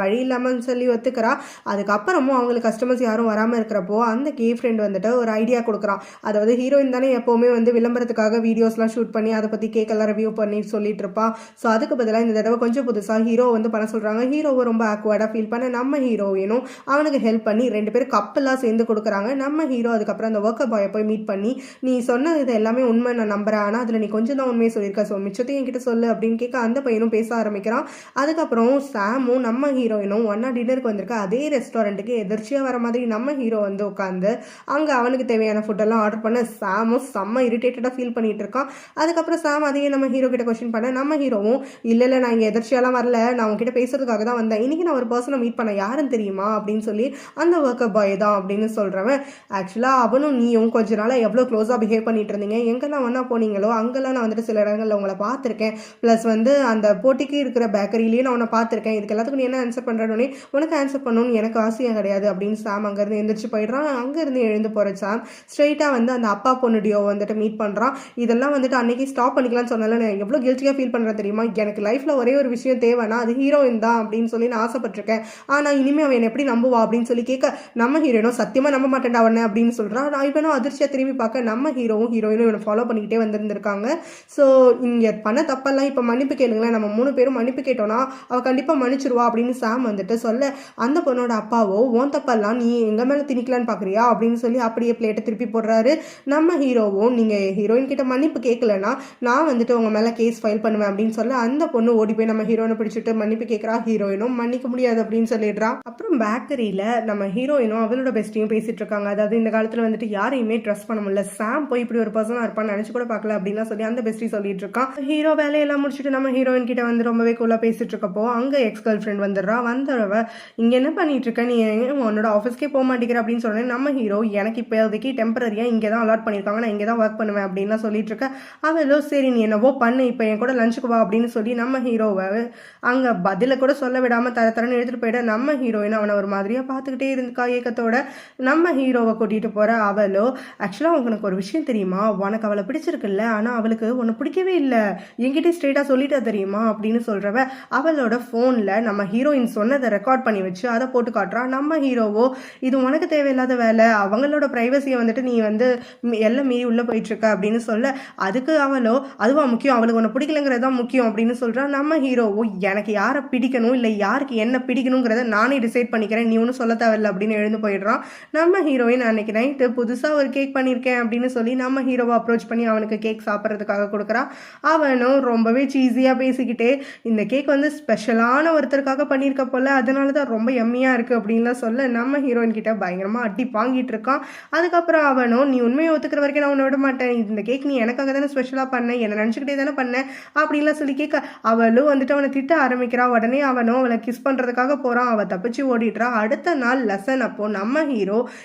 வழி இல்லாம சொல்லி ஒத்துக்கிறா. அதுக்கப்புறமும் அவங்களுக்கு கஸ்டமர்ஸ் யாரும் வராம இருக்கிறப்போ அந்த கே ஃப்ரெண்ட் வந்துட்டு ஒரு ஐடியா கொடுக்குறான். அதாவது ஹீரோயின் தானே எப்பவுமே வந்து விளம்பரத்துக்காக வீடியோஸ்லாம் ஷூட் பண்ணி அதை பத்தி கேக்கெல்லாம் ரிவ்யூ பண்ணி சொல்லிட்டு இருப்பான். ஸோ அதுக்கு பதிலாக இந்த தடவை கொஞ்சம் புதுசா ஹீரோ வந்து பண்ண சொல்றாங்க. ஹீரோவை ரொம்ப ஆக்வர்டா ஃபீல் பண்ண நம்ம ஹீரோயினும் அவனுக்கு ஹெல்ப் பண்ணி 2 பேரும் கப்பெல்லாம் சேர்ந்து கொடுக்குறாங்க. நம்ம ஹீரோ அதுக்கப்புறம் அந்த ஒர்க்கர் பாயை போய் மீட் பண்ணி, நீ சொன்னது இது எல்லாமே உண்மை நான் நம்புறேன், ஆனா அதுல நீ கொஞ்சம் தான் உண்மையை சொல்லியிருக்க, ஸோ மிச்சத்தையும் என்கிட்ட சொல்லு அப்படின்னு கேட்க அந்த பையனும் பேச ஆரம்பிக்கிறான். அதுக்கப்புறம் சாமும் நம்ம ஹீரோயினும் ஒன்னா டின்னருக்கு வந்திருக்க அதே ரெஸ்டாரண்ட்டுக்கு எதிர்ச்சியா வர மாதிரி நம்ம ஹீரோ வந்து உட்காந்து அங்க அவனுக்கு தேவையான ஃபுட்டெல்லாம் ஆர்டர் பண்ண சாமும் செம்ம இரிட்டேட்டடா ஃபீல் பண்ணிட்டு இருக்கான். அதுக்கப்புறம் சாம் அதையே நம்ம ஹீரோ கிட்ட கொஸ்டின் பண்ண நம்ம ஹீரோவும், இல்ல நான் இங்க எதிர்ச்சியாலாம் வரல, நான் உங்ககிட்ட பேசுறதுக்காக தான் வந்தேன், இன்னைக்கு நான் ஒரு பர்சனை மீட் பண்ண யாருன்னு தெரியுமா அப்படின்னு சொல்லி, அந்த ஒர்க்கர் பாய் தான் அப்படின்னு சொல்றவன், ஆக்சுவலா அவனும் நீயும் கொஞ்ச நாளா எவ்வளவு க்ளோஸா பிஹேவ் பண்ணிட்டு இருந்தீங்க, எங்கெல்லாம் ஒன்னா போனீங்களோ அங்கெல்லாம் நான் வந்துட்டு சில இடங்கள்ல உங்களை பார்த்திருக்கேன், பிளஸ் வந்து அந்த போட்டிக்கு இருக்கிற பேக்கரியிலேயே நான் உன்னை பார்த்திருக்கேன், இதுக்கு எல்லாத்துக்கும் நீ என்ன ஆன்சர் பண்றேன்னு, உனக்கு ஆன்சர் பண்ணணும்னு எனக்கு ஆசையாக கிடையாது அப்படின்னு சாம் அங்கிருந்து எந்திரிச்சு போயிடுறான். அங்கிருந்து எழுந்து போற சாம் ஸ்ட்ரெயிட்டா வந்து அந்த அப்பா பொண்ணு டியோ வந்துட்டு மீட் பண்றான். இதெல்லாம் வந்துட்டு அன்னைக்கு ஸ்டாப் பண்ணிக்கலாம்னு சொன்னால நான் எவ்வளவு கில்ட்டியா ஃபீல் பண்றேன் தெரியுமா, எனக்கு லைஃப்ல ஒரே ஒரு விஷயம் தேவைன்னா அது ஹீரோயின் தான் அப்படின்னு சொல்லி நான் ஆசைப்பட்டிருக்கேன், ஆனா இனிமே அவன் எப்படி நம்புவா அப்படின்னு சொல்லி கேட்க, நம்ம ஹீரோயினும் சத்தியமா நம்ப மாட்டேன்டா அவனை அப்படின்னு சொல்றான். நான் இவனும் அதிர்ச்சியா திரும்பி பார்க்க நம்ம ஹீரோயினும் இவனை ஃபாலோ பண்ணிக்கிட்டே வந்திருந்திருக்காங்க. ஸோ இங்க பண்ண தப்பெல்லாம் இப்ப மன்னிப்பு கேளுங்களேன், நம்ம 3 பேரும் மன்னிப்பு கேட்டோம்னா அவ கண்டிப்பா மன்னிச்சிருவா அப்படின்னு சாம் வந்துட்டு சொல்ல, அந்த பொண்ணோட அப்பாவோ உன் தப்பெல்லாம் நீ எங்க மேல திணிக்கலான்னு பாக்குறியா அப்படின்னு சொல்லி அப்படியே பிளேட்டை திருப்பி போடுறாரு. நம்ம ஹீரோவும், நீங்க ஹீரோயின் கிட்ட மன்னிப்பு கேட்கலன்னா நான் வந்துட்டு உங்க மேல கேஸ் ஃபைல் பண்ணுவேன் அப்படின்னு சொல்ல, அந்த பொண்ணு ஓடி போய் நம்ம ஹீரோயினை பிடிச்சிட்டு மன்னிப்பு கேட்கறா. ஹீரோயினும் மன்னிக்க முடியாது அப்படின்னு சொல்லிடுறா. அப்புறம் பேக்கரியில நம்ம ஹீரோயினும் அவளோட பெஸ்டியும் பேசிட்டு இருக்காங்க. அதாவது இந்த காலத்துல வந்துட்டு யாரையுமே ட்ரஸ்ட் பண்ண முடியல, சாம் போய் இப்படி ஒரு பர்சனா இருப்பான்னு நினைச்சு கூட பார்க்கல அப்படின்னு சொல்லி அந்த பெஸ்டி சொல்லிட்டு இருக்கான். ஹீரோ வேலையெல்லாம் முடிச்சுட்டு நம்ம ஹீரோயின் கிட்ட வந்து ரொம்பவே கூலா பேசிட்டு இருக்கப்போ அங்க எக்ஸ் கேர்ள் ஃப்ரெண்ட் வந்துடுறா. வந்தவ, இங்க என்ன பண்ணிட்டு இருக்க, நீ உன்னோட ஆஃபீஸ்க்கே போக மாட்டேங்கிற அப்படின்னு சொன்னேன். நம்ம ஹீரோ, எனக்கு இப்போதைக்கு டெம்பரரியா இங்கே தான் அலாட் பண்ணியிருக்காங்க, நான் இங்கே தான் ஒர்க் பண்ணுவேன் அப்படின்லாம் சொல்லிட்டு இருக்க. அவளோ சரி நீ என்னவோ பண்ணு, இப்போ என் கூட லஞ்சுக்கு வா அப்படின்னு சொல்லி நம்ம ஹீரோவை அங்கே பதில கூட சொல்ல விடாம தரன்னு எடுத்துட்டு போயிட, நம்ம ஹீரோயின் அவனை ஒரு மாதிரியா பார்த்துக்கிட்டே இருந்துக்கா ஏக்கத்தோட. நம்ம ஹீரோவை கூட்டிட்டு போற அவளோ, ஆக்சுவலா உனக்கு ஒரு விஷயம் தெரியுமா, உனக்கு அவளை பிடிச்சிருக்குல்ல, ஆனா அவளுக்கு உன்னை பிடிக்கவே இல்லை, என்கிட்ட ஸ்ட்ரெயிட்டா சொல்லிட்டா தெரியுமா அப்படின்னு சொல்றவ அவளோட போன்ல நம்ம ஹீரோயின் சொன்னதை ரெக்கார்ட் பண்ணி வச்சு அதை போட்டு காட்டுறா. நம்ம ஹீரோவோ, இது உனக்கு தேவையில்லாத வேலை, அவங்களோட பிரைவசியை வந்துட்டு நீ வந்து எல்லாம் மீறி உள்ள போயிட்டு இருக்க அப்படின்னு சொல்ல, அதுக்கு அவளோ, அதுவா முக்கியம், அவளுக்கு உன்னை பிடிக்கலங்கிறது தான் முக்கியம் அப்படின்னு சொல்றா. நம்ம ஹீரோவோ, எனக்கு யாரை பிடிக்கணும் இல்லை யாருக்கு என்ன பிடிக்கணுங்கிறத நானே டிசைட் பண்ணிக்கிறேன், நீ ஒன்றும் சொல்ல தேவையில்லை அப்படின்னு எழுந்து போயிடுறான். நம்ம ஹீரோயின் அன்னைக்கு நைட்டு புதுசா ஒரு கேக் பண்ணியிருக்கேன் அப்படின்னு சொல்லி நம்ம ஹீரோவை அப்ரோச் பண்ணி அவனுக்கு கேக் சாப்பிட்றதுக்காக கொடுக்குறா. அவனும் ரொம்பவே சீஸியா பேசிக்கிட்டே, இந்த கேக் வந்து ஸ்பெஷலான ஒருத்தருக்காக பண்ணியிருக்க போல, அதனாலதான் ரொம்ப எம்மியா இருக்கு அப்படின்லாம் சொல்ல, நம்ம ஹீரோயின் கிட்ட பயங்கரமா அடி வாங்கிட்டு இருக்கான். அதுக்கப்புறம் அவனும், நீ உண்மையை ஒத்துக்கிற வரைக்கும் நான் உன்னை விட மாட்டேன், இந்த கேக் நீ எனக்காக தானே ஸ்பெஷலா பண்ண, என்ன நினைச்சுக்கிட்டே தானே பண்ண அப்படின்லாம் சொல்லி கேட்க, அவளும் வந்துட்டு அவனை திட்ட ஆரம்பிக்கிறா. உடனே அவனும் அவளை கிஸ் பண்றதுக்காக போறான், அவ தப்பிச்சு ஓடிடுறா. அடுத்த நாள் லெசன் அப்போ நம்ம ஹீரோ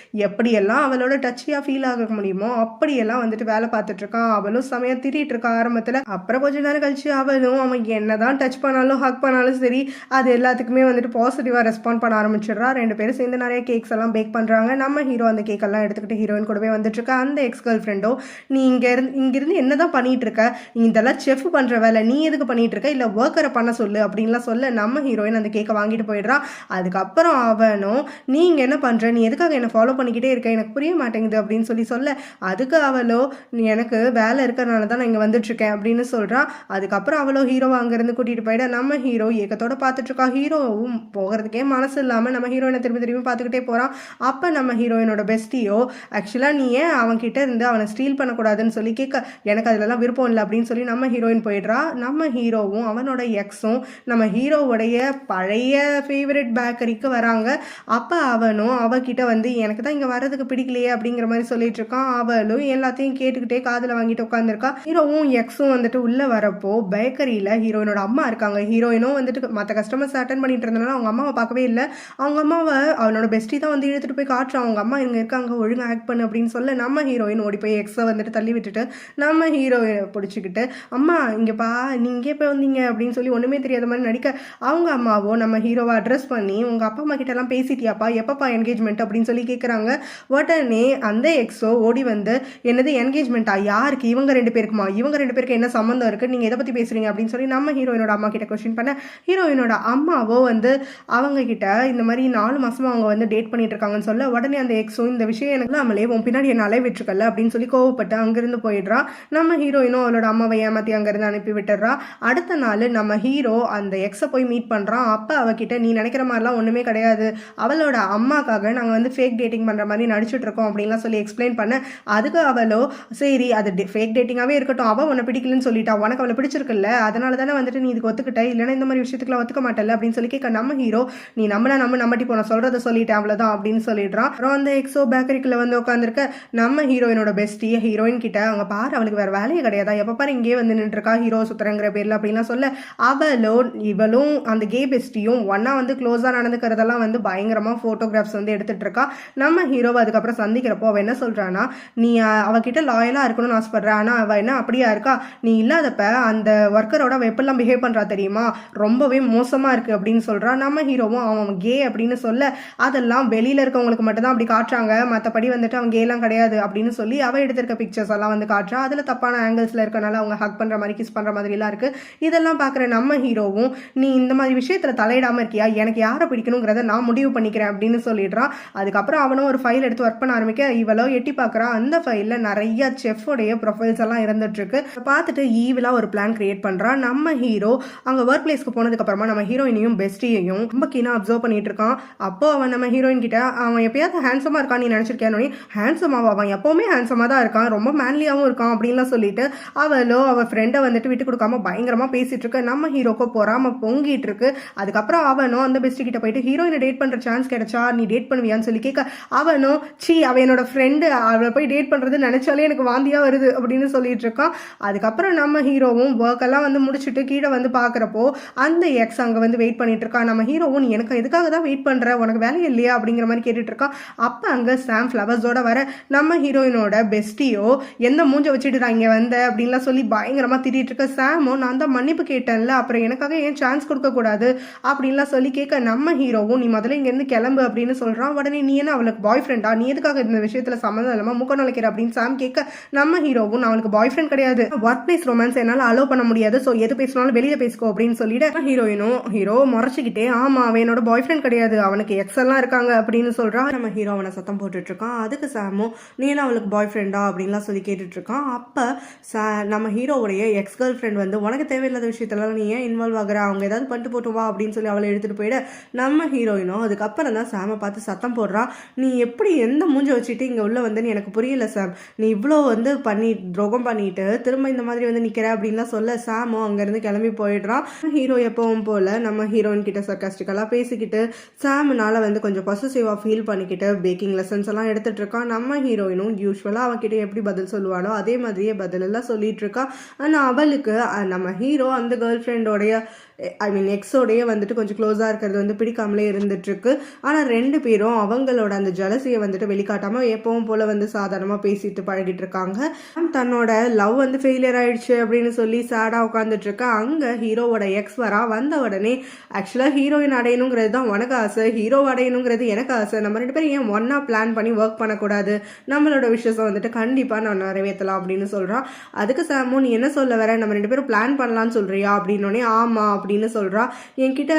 எப்படியெல்லாம் அவளோட டச்சியா ஃபீல் ஆக முடியுமோ அப்படியெல்லாம் வந்துட்டு வேலை பார்த்துட்டு இருக்கான். அவளும் செமையா திட்டிட்டு இருக்கா ஆரம்பத்துல. அப்புறம் கொஞ்ச நேரம் கழிச்சு அவளும் அவன் என்னதான் டச் பண்ணாலும் ஹக் பண்ணாலும் சரி அது எல்லாத்துக்குமே வந்துட்டு பாசிட்டிவா ரெஸ்பாண்ட் பண்ண ஆரம்பிச்சிடுறா. 2 பேரும் சேர்ந்து நிறைய கேக்ஸ் எல்லாம் பேக் பண்றாங்க. நம்ம ஹீரோ அந்த கேக் எல்லாம் எடுத்துக்கிட்டு ஹீரோயின் கூடவே வந்துட்டு இருக்க. அந்த எக்ஸ் கேர்ள் ஃப்ரெண்டோ, நீ இங்கிருந்து என்னதான் பண்ணிட்டு இருக்க, நீ இதெல்லாம் செஃப் பண்ற வேலை, நீ எதுக்கு பண்ணிட்டு இருக்க, இல்ல ஒர்க்கரை பண்ண சொல்லு அப்படின்லாம் சொல்ல, நம்ம ஹீரோயின் அந்த கேக்கை வாங்கிட்டு போயிடுறா. அதுக்கப்புறம் அவனும், நீ இங்க என்ன பண்ற, நீ எதுக்காக என்ன ஃபாலோ பண்ணிக்கிட்டே இருக்க, எனக்கு புரிய மாட்டேங்குது அப்படின்னு சொல்ல, அதுக்கு அவளோ, நீ எனக்கு வேலை இருக்கிறனால தான் நான் இங்க வந்துட்டு இருக்கேன் அப்படின்னு சொல்றா. அதுக்கப்புறம் அவளோ ஹீரோவை அங்கிருந்து கூட்டிட்டு போயிட நம்ம ஹீரோ ஏக்கத்தோட பார்த்துட்டு இருக்கா. ஹீரோவும் போகிறதுக்கே மனசு இல்லாம நம்ம ஹீரோயினை திரும்பி பார்த்துக்கிட்டே போறான். அப்ப நம்ம ஹீரோயினோட பெஸ்டியோ, ஆக்சுவலா நீ ஏன் அவன் கிட்ட இருந்து அவனை ஸ்டீல் பண்ணக்கூடாதுன்னு சொல்லி சொல்லி கேட்க எனக்கு அதுலலாம் விருப்பம் இல்லை அப்படின்னு சொல்லி நம்ம ஹீரோயின் போயிடுறா. நம்ம ஹீரோவும் அவனோட எக்ஸும் நம்ம ஹீரோவுடைய பழைய ஃபேவரட் பேக்கரிக்கு வராங்க. அப்போ அவனும் அவகிட்ட வந்து எனக்கு தான் இங்கே வர்றதுக்கு பிடிக்கலையே அப்படிங்கிற மாதிரி சொல்லிட்டு இருக்கான். அவளும் எல்லாத்தையும் கேட்டுக்கிட்டே காதில் வாங்கிட்டு உட்காந்துருக்கா. ஹீரோவும் எக்ஸும் வந்துட்டு உள்ளே வரப்போ பேக்கரியில் ஹீரோயினோட அம்மா இருக்காங்க. ஹீரோயினும் வந்துட்டு மற்ற கஸ்டமர்ஸ் அட்டன் பண்ணிட்டு இருந்தனால அவங்க அம்மாவை பார்க்கவே இல்லை. அவங்க அம்மாவை அவனோட பெஸ்டி தான் வந்து இழுத்துட்டு போய் காட்டுறான். அவங்க அம்மா இங்கே இருக்காங்க, ஒழுங்காக ஆக்ட் பண்ணு அப்படின்னு சொல்ல நம்ம ஹீரோயின் ஓடி போய் எக்ஸை வந்துட்டு தள்ளி விட்டுட்டு நம்ம ஹீரோயினை பிடிச்சிக்கிட்டு அம்மா இங்கேப்பா நீங்கள் இப்போ வந்தீங்க அப்படின்னு சொல்லி ஒன்றுமே தெரியாத மாதிரி நடிக்க அவங்க அம்மாவோ நம்ம ஹீரோவை அட்ரஸ் பண்ணி உங்கள் அப்பா அம்மா கிட்ட எல்லாம் பேசிட்டியாப்பா, எப்பப்பா என்கேஜ்மெண்ட் அப்படின்னு சொல்லி கேட்குறாங்க. உடனே அந்த எக்ஸோ ஓடி வந்து என்னது என்கேஜ்மெண்ட்டா, யாருக்கு, இவங்க 2 பேருக்குமா, இவங்க 2 பேருக்கு என்ன சம்மந்தம் இருக்குது, நீங்கள் எதை பற்றி பேசுகிறீங்க அப்படின்னு சொல்லி நம்ம ஹீரோயினோட அம்மா கிட்ட கொஸ்டின் பண்ண ஹீரோயினோட அம்மாவோ வந்து அவங்க கிட்ட இந்த மாதிரி 4 மாசமா அவங்க வந்து டேட் பண்ணிட்டு இருக்காங்கன்னு சொல்ல உடனே அந்த எக்ஸோ இந்த விஷயம் எனக்கு நம்மளே உன் பின்னாடி என்ன அலைவிட்டுருக்கல அப்படின்னு சொல்லி கோவப்பட்டு அங்கிருந்து போயிடுறா. நம்ம ஹீரோயினும் அவளோட அம்மாவை ஏமாத்தி அங்கிருந்து அனுப்பி விட்டுறா. அடுத்த நாள் நம்ம ஹீரோ அந்த எக்ஸை போய் மீட் பண்றான். அப்ப அவகிட்ட நீ நினைக்கிற மாதிரிலாம் ஒண்ணுமே கிடையாது, அவளோட அம்மாக்காக நாங்க வந்து ஃபேக் டேட்டிங் பண்ற மாதிரி நடிச்சுட்டு இருக்கோம் அப்படின்லாம் சொல்லி எக்ஸ்பிளைன் பண்ண அதுக்கு அவளோ சரி அது ஃபேக் டேட்டிங்காவே இருக்கட்டும், அவ உன்னை பிடிக்கலன்னு சொல்லிட்டா, உனக்கு அவளை பிடிச்சிருக்குல்ல, அதனால தானே வந்துட்டு நீ இதுக்கு ஒத்துக்கிட்ட, இல்லைன்னா இந்த மாதிரி விஷயத்துக்குலாம் ஒத்துக்க மாட்டல அப்படின்னு சொல்லி கேட்க நம்ம ஹீரோ நீ நம்பட்டி போன சொல்றதை சொல்லிட்டேன் அவ்வளவுதான் அப்படின்னு சொல்லிடுறான். அப்புறம் அந்த எக்ஸோ பேக்கரிக்குள்ள வந்து உட்காந்துருக்க நம்ம ஹீரோயினோட பெஸ்டி ஹீரோயின் கிட்ட அவங்க பாரு அவளுக்கு வேற வேலையே கிடையாதா, எப்ப பாரு இங்கே வந்து நின்றுருக்கா ஹீரோ சுத்துறங்கிற பேர்ல அப்படின்லாம் சொல்ல இவளும் அந்த கே பெஸ்டியும் ஒன்னா வந்து க்ளோஸா நடந்துக்கிறதெல்லாம் வந்து பயங்கரமா போட்டோகிராஃப்ஸ் வந்து எடுத்துட்டு இருக்கா. நம்ம ஹீரோவை அதுக்கப்புறம் சந்திக்கிறப்போ அவ என்ன சொல்றானா, நீ அவகிட்ட லாயலா இருக்கணும்னு ஆசைப்படுற, ஆனா அவ என்ன அப்படியா இருக்கா, நீ இல்லாதப்ப அந்த ஒர்க்கரோட அவ எப்பெல்லாம் பிஹேவ் பண்றா தெரியுமா, ரொம்பவே மோசமா இருக்கு அப்படின்னு சொல்றா. நம்ம ஹீரோவும் அவன் கே அப்படின்னு சொல்ல அதெல்லாம் வெளியில இருக்கவங்களுக்கு மட்டும் தான் அப்படி காட்டுறாங்க, மற்றபடி வந்துட்டு அவங்க கேலாம் கிடையாது அப்படின்னு சொல்லி அவ எடுத்திருக்க பிக்சர்ஸ் எல்லாம் வந்து காட்டுறா. அதுல தப்பான ஆங்கிள்ஸ்ல இருக்கனால அவங்க ஹக் பண்ற மாதிரி கிஸ் பண்ற மாதிரி எல்லாம் இருக்கு. இதெல்லாம் பாக்குற நம்ம ஹீரோவும் நீ இந்த மாதிரி விஷயத்துல தலையிடாம இருக்கியா, எனக்கு யாரை பிடிக்கணுங்கிறத நான் முடிவு பண்ணிக்கிறேன் அப்படின்னு சொல்லிடுறான். அதுக்கப்புறம் அவனும் ஒரு ஃபைல் எடுத்து ஒர்க் பண்ண ஆரம்பிக்க இவளோ எட்டி பாக்குறா. அந்த ஃபைல்ல நிறைய செஃபோடைய ப்ரொஃபைல்ஸ் எல்லாம் இருந்துட்டு இருக்கு. பார்த்துட்டு ஈவிலா ஒரு பிளான் கிரியேட் பண்றா. நம்ம ஹீரோ அங்க ஒர்க் பிளேஸ்க்கு போனதுக்கு அப்புறமா நம்ம ஹீரோயினையும் பெஸ்டியையும் ரொம்ப கீனா அப்சர்வ் பண்ணிட்டு இருக்கான். அப்போ அவன் நம்ம ஹீரோயின் கிட்ட அவன் எப்பயாவது ஹேண்ட்ஸமா இருக்கான் நீ நினைச்சிருக்கேன், ஹேண்ட்ஸமாவா, அவன் எப்பவுமே ஹேண்ட்ஸமா தான் இருக்கான், ரொம்ப மேன்லியாவும் இருக்கான் அப்படின்லாம் சொல்லிட்டு அவளோ அவ ஃப்ரெண்டை வந்துட்டு விட்டு கொடுக்காம பயங்கரமா பேசிட்டு இருக்கு. நம்ம ஹீரோக்கு பொறாம பொங்கிட்டு இருக்கு. அதுக்கப்புறம் அவனும் அந்த பெஸ்டி கிட்ட போயிட்டு ஹீரோயினை டேட் பண்ற சான்ஸ் கிடைச்சா நீ டேட் பண்ணுவியான்னு சொல்லி கேட்க அவனும் அவ என்னோட ஃப்ரெண்டு, அவளை போய் டேட் பண்றது நினைச்சாலே எனக்கு வாந்தியா வருது அப்படின்னு சொல்லிட்டு இருக்கான். அதுக்கப்புறம் நம்ம ஹீரோவும் ஒர்க் எல்லாம் வந்து முடிச்சுட்டு கீழே வந்து பாக்குறப்போ அந்த எக்ஸ் அங்க வந்து வெயிட் பண்ணிட்டு இருக்கான். நம்ம ஹீரோவும் நீ எனக்கு எதுக்காக தான் வெயிட் பண்ற, உனக்கு வேலை இல்லையா அப்படிங்கிற மாதிரி கேட்டுட்டு இருக்கான். அப்ப அங்க சாம் ஃபிளவர்ஸோட வர நம்ம ஹீரோயினோட பெஸ்டியோ எந்த மூஞ்ச வச்சுட்டு இங்க வந்த அப்படின்லாம் சொல்லி பயங்கரமா திட்டிட்டு இருக்க. சாமோ நான் தான் மன்னிப்பு கேட்டேன்ல, அப்புறம் எனக்காக ஏன் சான்ஸ் கொடுக்க கூடாது அப்படின்லாம் சொல்லி கேட்க நம்ம ஹீரோவும் நீ முதல்ல இங்க இருந்து கிளம்பு அப்படின்னு சொல்றான். உடனே நீ என்ன அவளுக்கு பாய் ஃப்ரெண்டா, நீ எதுக்காக இந்த விஷயத்துல சம்மந்தம் இல்லாம மூக்க நுழைக்கிற அப்படின்னு சாம் கேட்க நம்ம ஹீரோவும் நான் அவளுக்கு பாய் ஃப்ரெண்ட் கிடையாது, ஒர்க் பிளேஸ் ரொமான்ஸ் என்னால அலோவ் பண்ண முடியாது, சோ எது பேசினாலும் வெளியில பேசிக்கோ அப்படின்னு சொல்லிட்டு ஹீரோ முறைச்சிக்கிட்டே ஆமா அவன் என்னோட பாய் ஃப்ரெண்ட் கிடையாது, அவனுக்கு எக்ஸ் எல்லாம் இருக்காங்க அப்படின்னு சொல்றா. நம்ம ஹீரோ அவனை சத்தம் போட்டுட்டு இருக்கான். அதுக்கு சாமோ நீ என்ன அவளுக்கு பாய் ஃப்ரெண்டா அப்படின்லாம் சொல்லி கேட்டுட்டு இருக்கான். அப்ப நம்ம ஹீரோவுடைய எக்ஸ் கேர்ள் ஃப்ரெண்ட் வந்து உனக்கு தேவையில்லாத விஷயத்துல நீ ஏன் இன்வால்வ் ஆகுற, அவங்க ஏதாவது பண்ணிட்டு போட்டு வா அப்படின்னு சொல்லி அவளை எடுத்துட்டு போயிட நம்ம ஹீரோயினும் அதுக்கப்புறம் தான் சாம பார்த்து சத்தம் போடுறா. நீ எப்படி எந்த மூஞ்ச வச்சுட்டு இங்க உள்ள வந்து எனக்கு புரியல சாம், நீ இவ்வளோ வந்து துரோகம் பண்ணிட்டு திரும்ப இந்த மாதிரி வந்து நிக்கிற அப்படின்லாம் சொல்ல சாமோ அங்கிருந்து கிளம்பி போயிடுறான். ஹீரோ எப்பவும் போல நம்ம ஹீரோயின் கிட்ட சர்காஸ்டிக்கலா பேசிக்கிட்டு சாம்னால வந்து கொஞ்சம் பொசசிவா ஃபீல் பண்ணிக்கிட்டு பேக்கிங் லெசன்ஸ் எல்லாம் எடுத்துட்டு இருக்கான். நம்ம ஹீரோயினும் யூஸ்வலா அவகிட்ட எப்படி பதில் சொல்லுவாளோ அதே மாதிரியே பதில் எல்லாம் சொல்லிட்டு இருக்கா. ஆனா அவளுக்கு நம்ம ஹீரோ அந்த கேர்ள் ஃப்ரெண்டோடைய எக்ஸோடைய வந்துட்டு கொஞ்சம் க்ளோஸா இருக்கிறது வந்து பிடிக்காமலே இருந்துட்டு இருக்கு. ஆனா 2 பேரும் அவங்களோட அந்த ஜலசியை வந்துட்டு வெளிக்காட்டாம எப்பவும் போல வந்து சாதாரணமா பேசிட்டு பழகிட்டு இருக்காங்க. தன்னோட லவ் வந்து ஃபெயிலியர் ஆயிடுச்சு அப்படின்னு சொல்லி சேடா உட்காந்துட்டு இருக்க. அங்க ஹீரோவோட எக்ஸ் வரா. வந்த உடனே ஆக்சுவலா ஹீரோயின் அடையணுங்கிறது தான் உனக்கு ஆசை, ஹீரோ அடையணுங்கிறது எனக்கு ஆசை, நம்ம 2 பேரும் ஏன் ஒன்னா பிளான் பண்ணி ஒர்க் பண்ணக்கூடாது, நம்மளோட விஷயத்தை வந்துட்டு கண்டிப்பா நான் நிறைவேற்றலாம் அப்படின்னு சொல்றான். அதுக்கு சாமோ நீ என்ன சொல்ல வர, நம்ம 2 பேரும் பிளான் பண்ணலாம்னு சொல்றியா அப்படின்னோடனே ஆமா அப்படின்னு சொல்றா. என்கிட்ட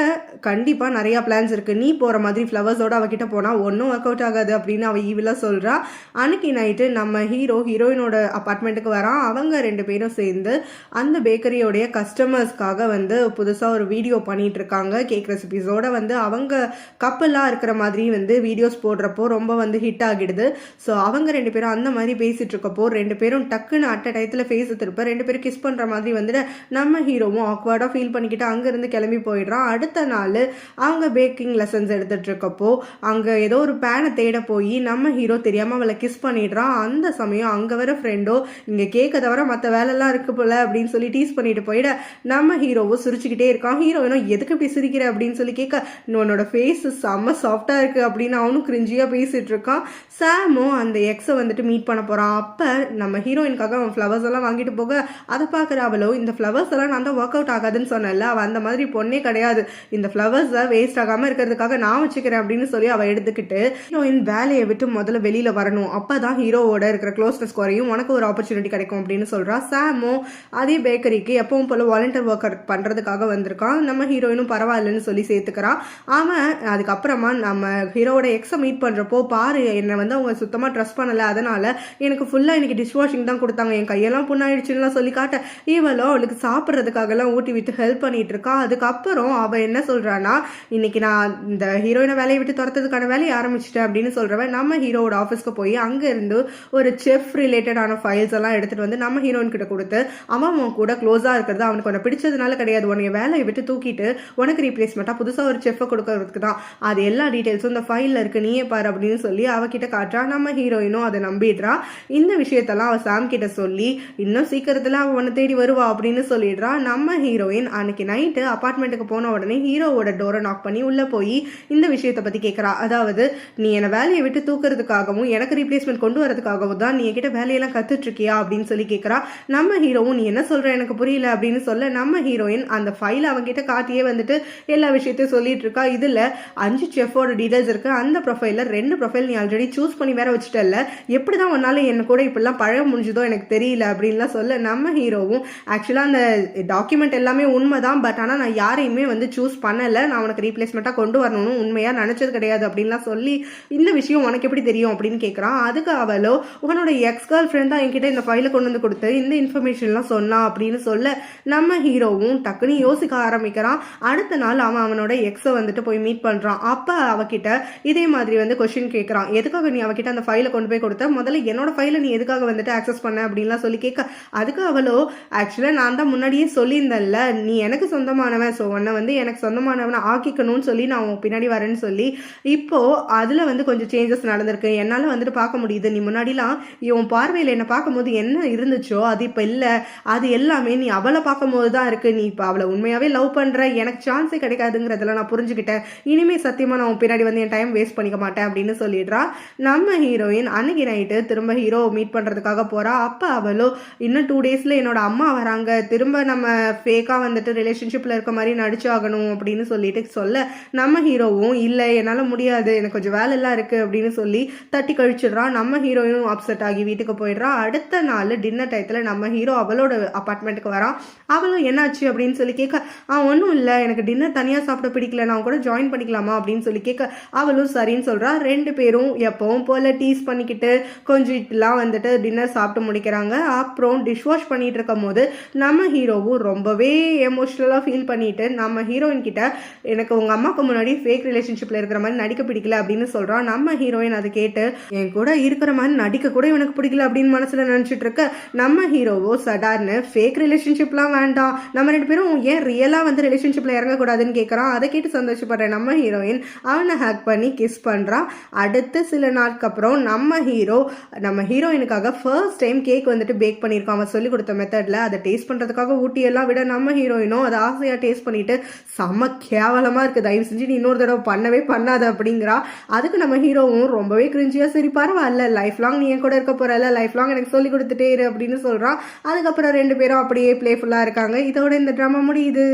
கண்டிப்பா நிறைய பிளான்ஸ் இருக்கு, நீ போற மாதிரி ஃபிளவர்ஸோட அவகிட்ட போனா ஒன்னும் ஒர்க் அவுட் ஆகாது அப்படின்னு அவ ஈவிலா சொல்றா. அன்னைக்கு நைட்டு நம்ம ஹீரோயினோட அபார்ட்மெண்ட்டுக்கு வரான். அவங்க 2 பேரும் சேர்ந்து அந்த பேக்கரியோடைய கஸ்டமர்ஸ்க்காக வந்து புதுசா ஒரு வீடியோ பண்ணிட்டு இருக்காங்க. கேக் ரெசிபிஸோட வந்து அவங்க கப்பலா இருக்கிற மாதிரி வந்து வீடியோஸ் போடுறப்போ ரொம்ப வந்து ஹிட் ஆகிடுது. ஸோ அவங்க 2 பேரும் அந்த மாதிரி பேசிட்டு இருக்கப்போ 2 ரெண்டு பேரும் டக்குன்னு அட்ட டயத்தில் ஃபேஸ் திருப்ப ரெண்டு பேரும் கிஸ் பண்ணுற மாதிரி வந்துட்டு நம்ம ஹீரோவும் ஆக்வர்டாக ஃபீல் பண்ணிக்கிட்டு அங்கேருந்து கிளம்பி போயிடுறான். அடுத்த நாள் அவங்க பேக்கிங் லெசன்ஸ் எடுத்துகிட்டு இருக்கப்போ அங்கே ஏதோ ஒரு பேனை தேட போய் நம்ம ஹீரோ தெரியாமல் அவளை கிஸ் பண்ணிடுறான். அந்த சமயம் அங்கே வர ஃப்ரெண்டோ இங்கே கேட்க தவிர மற்ற வேலைலாம் இருக்கு போல அப்படின்னு சொல்லி டீஸ் பண்ணிட்டு போயிட நம்ம ஹீரோவும் சிரிச்சுக்கிட்டே இருக்கான். ஹீரோயினும் எதுக்கு இப்படி சிரிக்கிற அப்படின்னு சொல்லி கேட்க உன்னோட ஃபேஸ் செம்ம சாஃப்டா இருக்கு அப்படின்னு அவனும் கிரிஞ்சியா பேசிட்டு இருக்கான். சாமும் அந்த எக்ஸை வந்துட்டு மீட் பண்ண போறான். அப்ப நம்ம ஹீரோயினுக்காக அவன் ஃப்ளவர்ஸ் எல்லாம் வாங்கிட்டு போக அதை பார்க்குற அவளோ இந்த ஃப்ளவர்ஸ் எல்லாம் நான் தான் ஒர்க் அவுட் ஆகாதுன்னு சொன்னல, அவள் அந்த மாதிரி பொண்ணே கிடையாது, இந்த ஃப்ளவர்ஸை வேஸ்ட் ஆகாம இருக்கிறதுக்காக நான் வச்சுக்கிறேன் அப்படின்னு சொல்லி அவள் எடுத்துக்கிட்டு ஹீரோயின் வேலையை விட்டு முதல்ல வெளியில வரணும், அப்பதான் ஹீரோவோட இருக்கிற க்ளோஸ்னஸ் குறையும், உனக்கு ஒரு ஆப்பர்ச்சுனிட்டி கிடைக்கும் அப்படின்னு சொல்றா. சாமும் அதே பேக்கரிக்கு எப்பவும் போல வாலண்டியர் ஒர்க் பண்றதுக்காக வந்திருக்கான். நம்ம ஹீரோயினும் பரவாயில்லன்னு சொல்லி சேர்த்துக்கிறான். அவன் அதுக்கப்புறமா நம்ம ஹீரோவோட எக்ஸை மீட் பண்றப்போ பாரு என்னை வந்து அவங்க சுத்தமா ட்ரஸ்ட் பண்ணல, அதனால எனக்கு ஃபுல்லா இன்னைக்கு டிஷ் வாஷிங் தான் கொடுத்தாங்க, என் கையெல்லாம் புண்ணாயிடுச்சுன்னு சொல்லி காட்ட இவளோ அவளுக்கு சாப்பிட்றதுக்காக எல்லாம் ஊட்டி விட்டு ஹெல்ப் பண்ணிட்டு இருக்கா. அதுக்கப்புறம் அவ என்ன சொல்றான்னா இன்னைக்கு நான் இந்த ஹீரோயினை வேலையை விட்டு துரத்துறதுக்கான வேலையை ஆரம்பிச்சிட்டேன் அப்படின்னு சொல்றவன் நம்ம ஹீரோவோட ஆஃபீஸ்க்கு போய் அங்க இருந்து ஒரு செஃப் ரிலேட்டடான ஃபைல்ஸ் எல்லாம் எடுத்துட்டு வந்து நம்ம ஹீரோயின் கிட்ட கொடுத்து அவன் கூட க்ளோஸா இருக்கிறது அவனுக்கு உன்னை பிடிச்சதுனால கிடையாது, உன்னைய வேலையை விட்டு தூக்கிட்டு உனக்கு ரீப்ளேஸ்மெண்டா புதுசா ஒரு செஃப்பை கொடுக்கறதுக்கு தான், அது எல்லா டீடைல்ஸும் இந்த ஃபைல்ல இருக்கு நீயே பாரு அப்படின்னு சொல்லி அவகிட்ட காட்டுறா. நம்ம ஹீரோயினும் அதை நம்பிடுறா. இந்த விஷயத்தெல்லாம் அவ சாம் கிட்ட சொல்லி இன்னும் சீக்கிரத்துல அவன் உன்னை தேடி வருவா அப்படின்னு சொல்லிடுறா. நம்ம ஹீரோயின் அன்னைக்கு நைட்டு அபார்ட்மெண்ட்டுக்கு போன உடனே ஹீரோவோட டோரை நாக் பண்ணி உள்ள போய் இந்த விஷயத்தை பத்தி கேட்கறா. அதாவது நீ என்னை வேலையை விட்டு தூக்குறதுக்காகவும் எனக்கு ரீப்ளேஸ்மெண்ட் கொண்டு வரதுக்காகவும் தான் நீ என்கிட்ட வேலையெல்லாம் கத்துட்டு இருக்கியா அப்படின்னு சொல்லி கேட்கறா. நம்ம ஹீரோவும் நீ என்ன சொல்ற எனக்கு புரியல அப்படின்னு சொல்ல நம்ம ஹீரோயின் அந்த ஃபைலை அவங்கிட்ட காட்டியே வந்துட்டு எல்லா விஷயத்தையும் சொல்லிட்டு இருக்கா. இதுல 5 செஃபோட டீடைல்ஸ் இருக்கு, அந்த ப்ரொஃபைல 2 ப்ரொஃபைல் நீ ஆல்ரெடி சூஸ் பண்ணி வேற வச்சுட்டல, எப்படிதான் உன்னால என்ன கூட இப்பெல்லாம் பழக முடிஞ்சதோ எனக்கு தெரியல அப்படின்லாம் சொல்ல நம்ம ஹீரோவும் ஆக்சுவலா அந்த டாக்குமெண்ட் எல்லாமே உண்மைதான், பட் ஆனா நான் யாரையுமே வந்து சூஸ் பண்ணல, நான் உனக்கு ரீப்ளேஸ்மெண்ட்டா கொண்டு வரணும்னு உண்மையா நினைச்சது கிடையாது அப்படின்லாம் சொல்லி இந்த விஷயம் உனக்கு எப்படி தெரியும் அப்படின்னு கேட்கறான். அதுக்கு அவளோ உன்னோட எக்ஸ் கேர்ள் ஃப்ரெண்ட் தான் என்கிட்ட இந்த ஃபைலை கொண்டு வந்து கொடுத்து இந்த இன்ஃபர்மேஷன்லாம் சொன்னா அப்படின்னு சொல்ல நம்ம ஹீரோவும் டக்குன்னு யோசிக்க ஆரம்பிக்கிறான். அடுத்த நாள் அவன் அவனோட எக்ஸை வந்துட்டு போய் மீட் பண்றான். அப்ப அவகிட்ட இதே மாதிரி வந்து கொஸ்டின் கேட்கறான், எதுக்காக நீ அவகிட்ட அந்த ஃபைலை கொண்டு போய் கொடுத்த, முதல்ல என்னோட ஃபைலை நீ எதுக்காக வந்துட்டு ஆக்சஸ் பண்ண அப்படின்லாம் சொல்லி கேட்க அதுக்கு அவளோ ஆக்சுவலா நான் தான் முன்னாடியே சொல்லியிருந்தேன்ல நீ எனக்கு சொந்தமானவன், ஸோ உன்னை வந்து எனக்கு சொந்தமானவனை ஆக்கிக்கணும்னு சொல்லி நான் உன் பின்னாடி வரேன்னு சொல்லி இப்போ அதுல வந்து கொஞ்சம் சேஞ்சஸ் நடந்திருக்கு, என்னால வந்துட்டு பார்க்க முடியுது, நீ முன்னாடிலாம் உன் பார்வையில் என்ன பார்க்கும்போது என்ன இருந்துச்சோ அது இப்போ இல்லை, அது எல்லாமே நீ அவளை பார்க்கும்போது தான் இருக்கு, நீ இப்போ அவளை உண்மையாவே லவ் பண்ற, எனக்கு சான்ஸே கிடைக்காதுங்கிறதெல்லாம் நான் புரிஞ்சுக்கிட்டேன், இனிமே சத்தியமா நான் உன் பின்னாடி வந்து என் டைம் வேஸ்ட் பண்ணிக்க மாட்டேன் அப்படின்னு சொல்லிடுறா. நம்ம ஹீரோயின் அன்னைக்கு நைட்டு திரும்ப ஹீரோ மீட் பண்றதுக்காக போறா. அப்ப அவளோ இன்னும் 2 டேஸ்ல என்னோட அம்மா வராங்க, திரும்ப நம்ம ஃபேக்கா வந்துட்டு ரிலேஷன்ஷிப்ல இருக்க மாதிரி நடிச்சாகணும் அப்படின்னு சொல்லிட்டு சொல்ல நம்ம ஹீரோவும் இல்லை என்னால் முடியாது, எனக்கு கொஞ்சம் வேலை எல்லாம் இருக்கு அப்படின்னு சொல்லி தட்டி கழிச்சிடுறான். நம்ம ஹீரோயும் அப்செட் ஆகி வீட்டுக்கு போயிடுறா. அடுத்த நாள் டின்னர் டயத்தில் நம்ம ஹீரோ அவளோட அப்பார்ட்மெண்ட்டுக்கு வரான். அவளும் என்னாச்சு அப்படின்னு சொல்லி கேட்க ஒன்றும் இல்லை, எனக்கு டின்னர் தனியாக சாப்பிட பிடிக்கல, நான் கூட ஜாயின் பண்ணிக்கலாமா அப்படின்னு சொல்லி கேட்க அவளும் சரின்னு சொல்றா. 2 பேரும் எப்பவும் போல டீஸ் பண்ணிக்கிட்டு கொஞ்சம் இதெல்லாம் வந்துட்டு டின்னர் சாப்பிட்டு முடிக்கிறாங்க. அப்புறம் டிஷ் வாஷ் பண்ணிட்டு இருக்கும் போது நம்ம ஹீரோவும் ரொம்பவே எமோஷனலா ஃபீல் பண்ணிட்டு நம்ம ஹீரோயின் கிட்ட எனக்கு உங்க அம்மாவுக்கு முன்னாடி ஃபேக் ரிலேஷன்ஷிப்ல இருக்கிற மாதிரி நடிக்க பிடிக்கல அப்படின்னு சொல்றான். நம்ம ஹீரோயின் அதை கேட்டு என் கூட இருக்கிற மாதிரி நடிக்க கூட எனக்கு பிடிக்கல அப்படின்னு மனசுல நினைச்சிட்டு இருக்க நம்ம ஹீரோவோ சடார்னு ஃபேக் ரிலேஷன்ஷிப்லாம் வேண்டாம், நம்ம 2 பேரும் ஏன் ரியலா வந்து ரிலேஷன்ஷிப்ல இறங்கக்கூடாதுன்னு கேட்கறான். அதை கேட்டு சந்தோஷப்படுற நம்ம ஹீரோயின் அவனை ஹேக் பண்ணி கிஸ் பண்றான். அடுத்து சில நாட்களுக்கு அப்புறம் நம்ம ஹீரோயினுக்காக ஃபர்ஸ்ட் டைம் கேக் வந்துட்டு பேக் பண்ணியிருக்கான். அவன் சொல்லி கொடுத்த மெத்தட்ல அதை டேஸ்ட் பண்றதுக்காக ஊட்டி எல்லாம் விட நம்ம ஹீரோயினும் அதை ஆசையா டேஸ்ட் பண்ணிட்டு செம்ம கேவலமா இருக்கு, தயவு செஞ்சு நீ இன்னொரு தடவை பண்ணவே பண்ணாத அப்படிங்கிறா. அதுக்கு நம்ம ஹீரோவும் ரொம்பவே கிரிஞ்சியா சரி பரவாயில்ல, லைஃப் லாங் நீ என் கூட இருக்க போறல, லைஃப் லாங் எனக்கு சொல்லி கொடுத்துட்டே இரு அப்படின்னு சொல்றான். அதுக்கப்புறம் 2 பேரும் அப்படியே பிளேஃபுல்லா இருக்காங்க. இதோட இந்த ட்ராமா முடியுது.